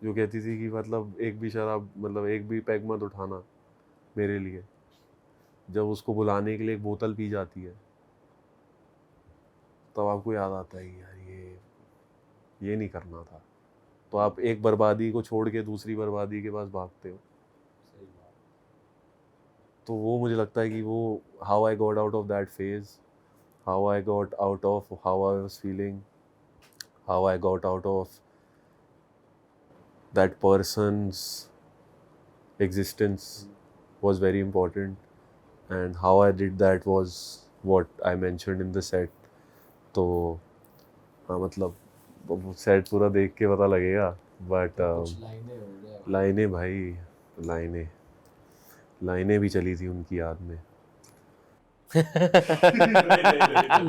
B: जो कहती थी कि मतलब एक भी पैग मत उठाना मेरे लिए, जब उसको बुलाने के लिए एक बोतल पी जाती है, तब आपको याद आता है कि यार ये नहीं करना था। तो आप एक बर्बादी को छोड़ के दूसरी बर्बादी के पास भागते हो। तो वो मुझे लगता है कि वो how I got out of that phase, how I got out of how I was feeling, how I got out of that person's existence was very important, and how I did that was what I mentioned in the set. तो हाँ, मतलब set पूरा देख के पता लगेगा, but लाइनें भाई, लाइनें भी चली थी उनकी याद में।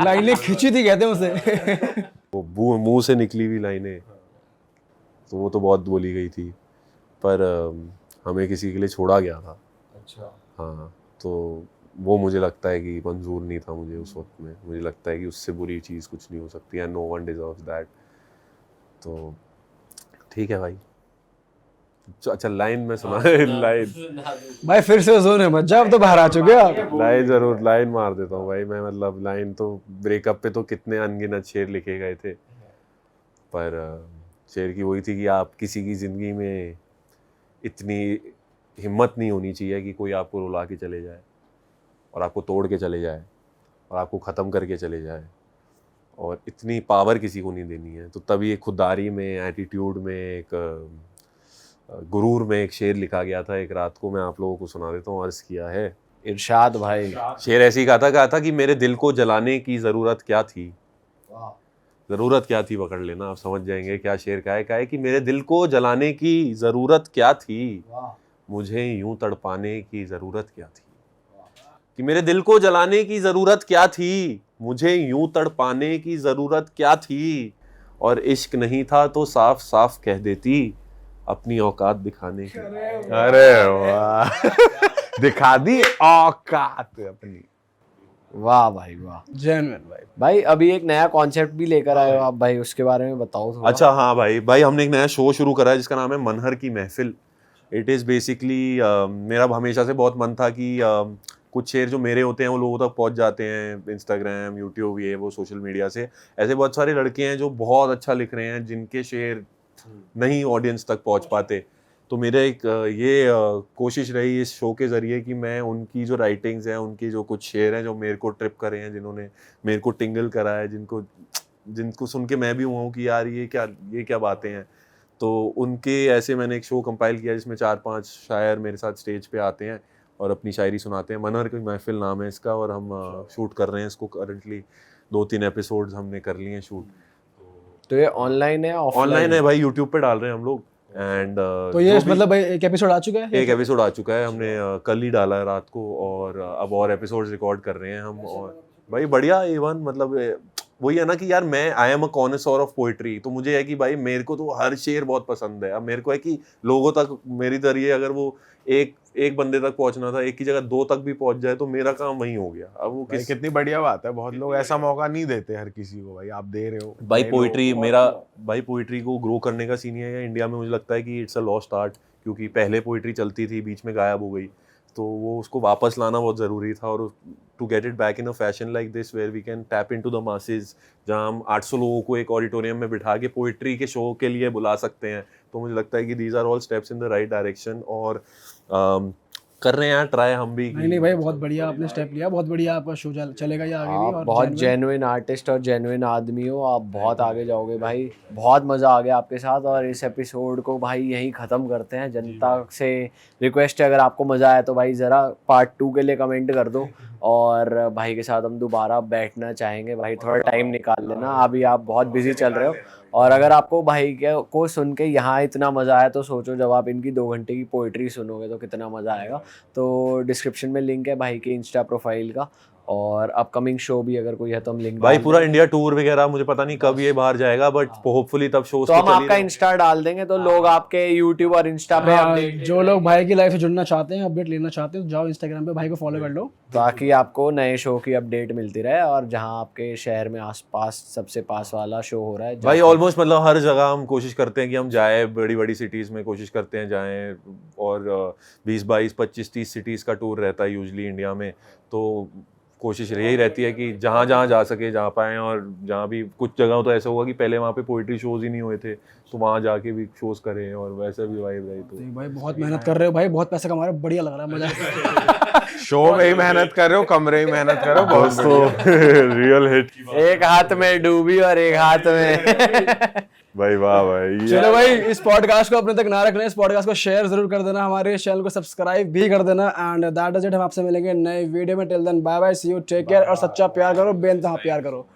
A: लाइनें खिंची थी कहते हैं उसे।
B: वो मुंह से निकली हुई लाइनें, तो वो तो बहुत बोली गई थी, पर हमें किसी के लिए छोड़ा गया था।
D: अच्छा।
B: हाँ, तो वो मुझे लगता है कि मंजूर नहीं था मुझे उस वक्त में। मुझे लगता है कि उससे बुरी चीज़ कुछ नहीं हो सकती, and no one deserves that. तो ठीक है भाई। अच्छा, लाइन में सुना लाइन
A: भाई फिर से जोन है मत जाओ, अब तो बाहर आ चुके हो आप।
B: लाइन मार देता हूँ भाई मैं। मतलब लाइन तो ब्रेकअप पे तो कितने अनगिनत शेर लिखे गए थे, पर शेर की वही थी कि आप किसी की ज़िंदगी में इतनी हिम्मत नहीं होनी चाहिए कि कोई आपको रुला के चले जाए और आपको तोड़ के चले जाए और आपको ख़त्म करके चले जाए, और इतनी पावर किसी को नहीं देनी है। तो तभी एक खुददारी में, एटीट्यूड में, एक गुरूर में एक शेर लिखा गया था। एक रात को मैं आप लोगों को सुना देता हूँ। अर्ज़ किया है
D: इरशाद भाई।
B: शेर ऐसे ही कहा था कि मेरे दिल को जलाने की ज़रूरत क्या थी। ज़रूरत क्या थी, पकड़ लेना, आप समझ जाएंगे क्या शेर का है कि मेरे दिल को जलाने की ज़रूरत क्या थी, मुझे यूं तड़पाने की ज़रूरत क्या थी। कि मेरे दिल को जलाने की ज़रूरत क्या थी, मुझे यूं तड़पाने की ज़रूरत क्या थी, और इश्क नहीं था तो साफ साफ कह देती अपनी औकात दिखाने की।
C: अरे वाह, दिखा दी औकात अपनी।
D: वाह भाई वाह,
A: जेन्युइन
D: भाई अभी एक नया कॉन्सेप्ट भी लेकर आए हो आप भाई, उसके बारे में बताओ थोड़ा।
B: अच्छा हाँ भाई हमने एक नया शो शुरू करा है जिसका नाम है मनहर की महफिल। इट इज़ बेसिकली मेरा हमेशा से बहुत मन था कि कुछ शेर जो मेरे होते हैं वो लोगों तक पहुंच जाते हैं, इंस्टाग्राम, यूट्यूब, ये वो सोशल मीडिया से। ऐसे बहुत सारे लड़के हैं जो बहुत अच्छा लिख रहे हैं, जिनके शेर नहीं ऑडियंस तक पहुंच पाते। तो मेरा एक ये कोशिश रही इस शो के ज़रिए कि मैं उनकी जो राइटिंग्स हैं, उनकी जो कुछ शेर हैं जो मेरे को ट्रिप करे हैं, जिन्होंने मेरे को टिंगल करा है, जिनको सुन के मैं भी हुआ हूँ कि यार ये क्या बातें हैं। तो उनके ऐसे मैंने एक शो कंपाइल किया जिसमें 4-5 शायर मेरे साथ स्टेज पे आते हैं और अपनी शायरी सुनाते हैं। मनहर की महफिल नाम है इसका, और हम शूट कर रहे हैं इसको। करंटली 2-3 एपिसोड्स हमने कर लिए हैं शूट।
D: तो ये ऑनलाइन है ऑफलाइन?
B: ऑनलाइन है भाई, यूट्यूब पे डाल रहे हैं हम लोग। एंड
A: तो ये मतलब भाई एक एपिसोड आ चुका है?
B: एक एपिसोड आ चुका है, हमने कल ही डाला है रात को, और अब और एपिसोड्स रिकॉर्ड कर रहे हैं हम। और भाई बढ़िया, A1 मतलब वही है ना कि यार मैं I am a connoisseur of poetry, तो मुझे है कि भाई मेरे को तो हर शेर बहुत पसंद है। अब मेरे को है कि लोगों तक मेरी जरिए अगर वो एक बंदे तक पहुंचना था, एक की जगह 2 तक भी पहुंच जाए तो मेरा काम वही हो गया। अब वो
C: भाई कितनी बढ़िया बात है, बहुत लोग ऐसा मौका नहीं देते हर किसी को, भाई आप दे रहे हो।
B: भाई
C: नए
B: पोइट्री
C: लोगों को।
B: मेरा भाई पोइट्री को ग्रो करने का सीन है इंडिया में, मुझे लगता है कि इट्स अ लॉस्ट आर्ट, क्योंकि पहले पोइट्री चलती थी, बीच में गायब हो गई, तो वो उसको वापस लाना बहुत ज़रूरी था। और to get it back in a fashion like this where we can tap into the masses, जहाँ हम 800 लोगों को एक ऑडिटोरियम में बिठा के पोइट्री के शो के लिए बुला सकते हैं, तो मुझे लगता है कि these are all steps in the right direction. और कर रहे हैं यार ट्राई हम भी।
A: नहीं भाई, बहुत बढ़िया आपने स्टेप लिया, बहुत बढ़िया आपका शो चलेगा ये आगे भी।
D: आप
A: और
D: बहुत
A: genuine-
D: जेन्युइन आर्टिस्ट और जेन्युइन आदमी हो, आप बहुत आगे जाओगे भाई। बहुत मज़ा आ गया आपके साथ, और इस एपिसोड को भाई यहीं ख़त्म करते हैं। जनता से रिक्वेस्ट है, अगर आपको मज़ा आया तो भाई ज़रा पार्ट 2 के लिए कमेंट कर दो, और भाई के साथ हम दोबारा बैठना चाहेंगे। भाई थोड़ा टाइम निकाल लेना, अभी आप बहुत बिजी चल रहे हो। और अगर आपको भाई को सुन के यहाँ इतना मज़ा आया, तो सोचो जब आप इनकी 2 घंटे की पोइट्री सुनोगे तो कितना मज़ा आएगा। तो डिस्क्रिप्शन में लिंक है भाई के इंस्टा प्रोफाइल का, और अपकमिंग शो भी अगर कोई है तो हम लिंक
B: भाई पूरा इंडिया टूर वगैरह मुझे पता नहीं कब ये बाहर जाएगा, बट होपफुली तब शोज
D: तो हम आपका इंस्टा डाल देंगे, तो लोग आपके यूट्यूब और इंस्टा पे
A: हाँ,
D: update
A: जो लोग भाई की लाइफ से जुड़ना चाहते हैं, अपडेट लेना चाहते हैं, तो जाओ इंस्टाग्राम पे भाई को फॉलो कर लो।
D: ताकि आपको नए शो की अपडेट मिलती रहे, और जहां आपके शहर में आसपास सबसे पास वाला शो हो रहा है
B: भाई
D: जाके-
B: ऑलमोस्ट मतलब हर जगह हम कोशिश करते हैं कि हम जाए, बड़ी बड़ी सिटीज़ में कोशिश करते हैं जाएं, और 20, 22, 25, 30 सिटीज़ का टूर रहता है यूजली इंडिया में। तो कोशिश यही रहती है कि जहाँ जहाँ जा सके जा पाएँ, और जहाँ भी कुछ जगह तो ऐसा होगा कि पहले वहाँ पे पोइट्री शोज ही नहीं हुए थे, तो वहाँ जाके भी शोज करें, और वैसे भी वाइब रही। तो
A: भाई बहुत मेहनत कर रहे हो भाई, बहुत पैसे कमा रहे हो, बढ़िया लग रहा है, मजा।
C: शो में ही मेहनत कर रहे हो, कमरे ही मेहनत कर रहे हो, बहुत
B: दोस्तों रियल हिट
D: एक हाथ में डूबी और एक हाथ में
B: भाई, वाह भाई।
A: चलो भाई, इस पॉडकास्ट को अपने तक ना रखना, इस पॉडकास्ट को शेयर जरूर कर देना, हमारे चैनल को सब्सक्राइब भी कर देना। एंड दैट इज इट, हम आपसे मिलेंगे नए वीडियो में। Till then bye bye, see you, take care, और सच्चा प्यार करो, बेइंतहा प्यार करो।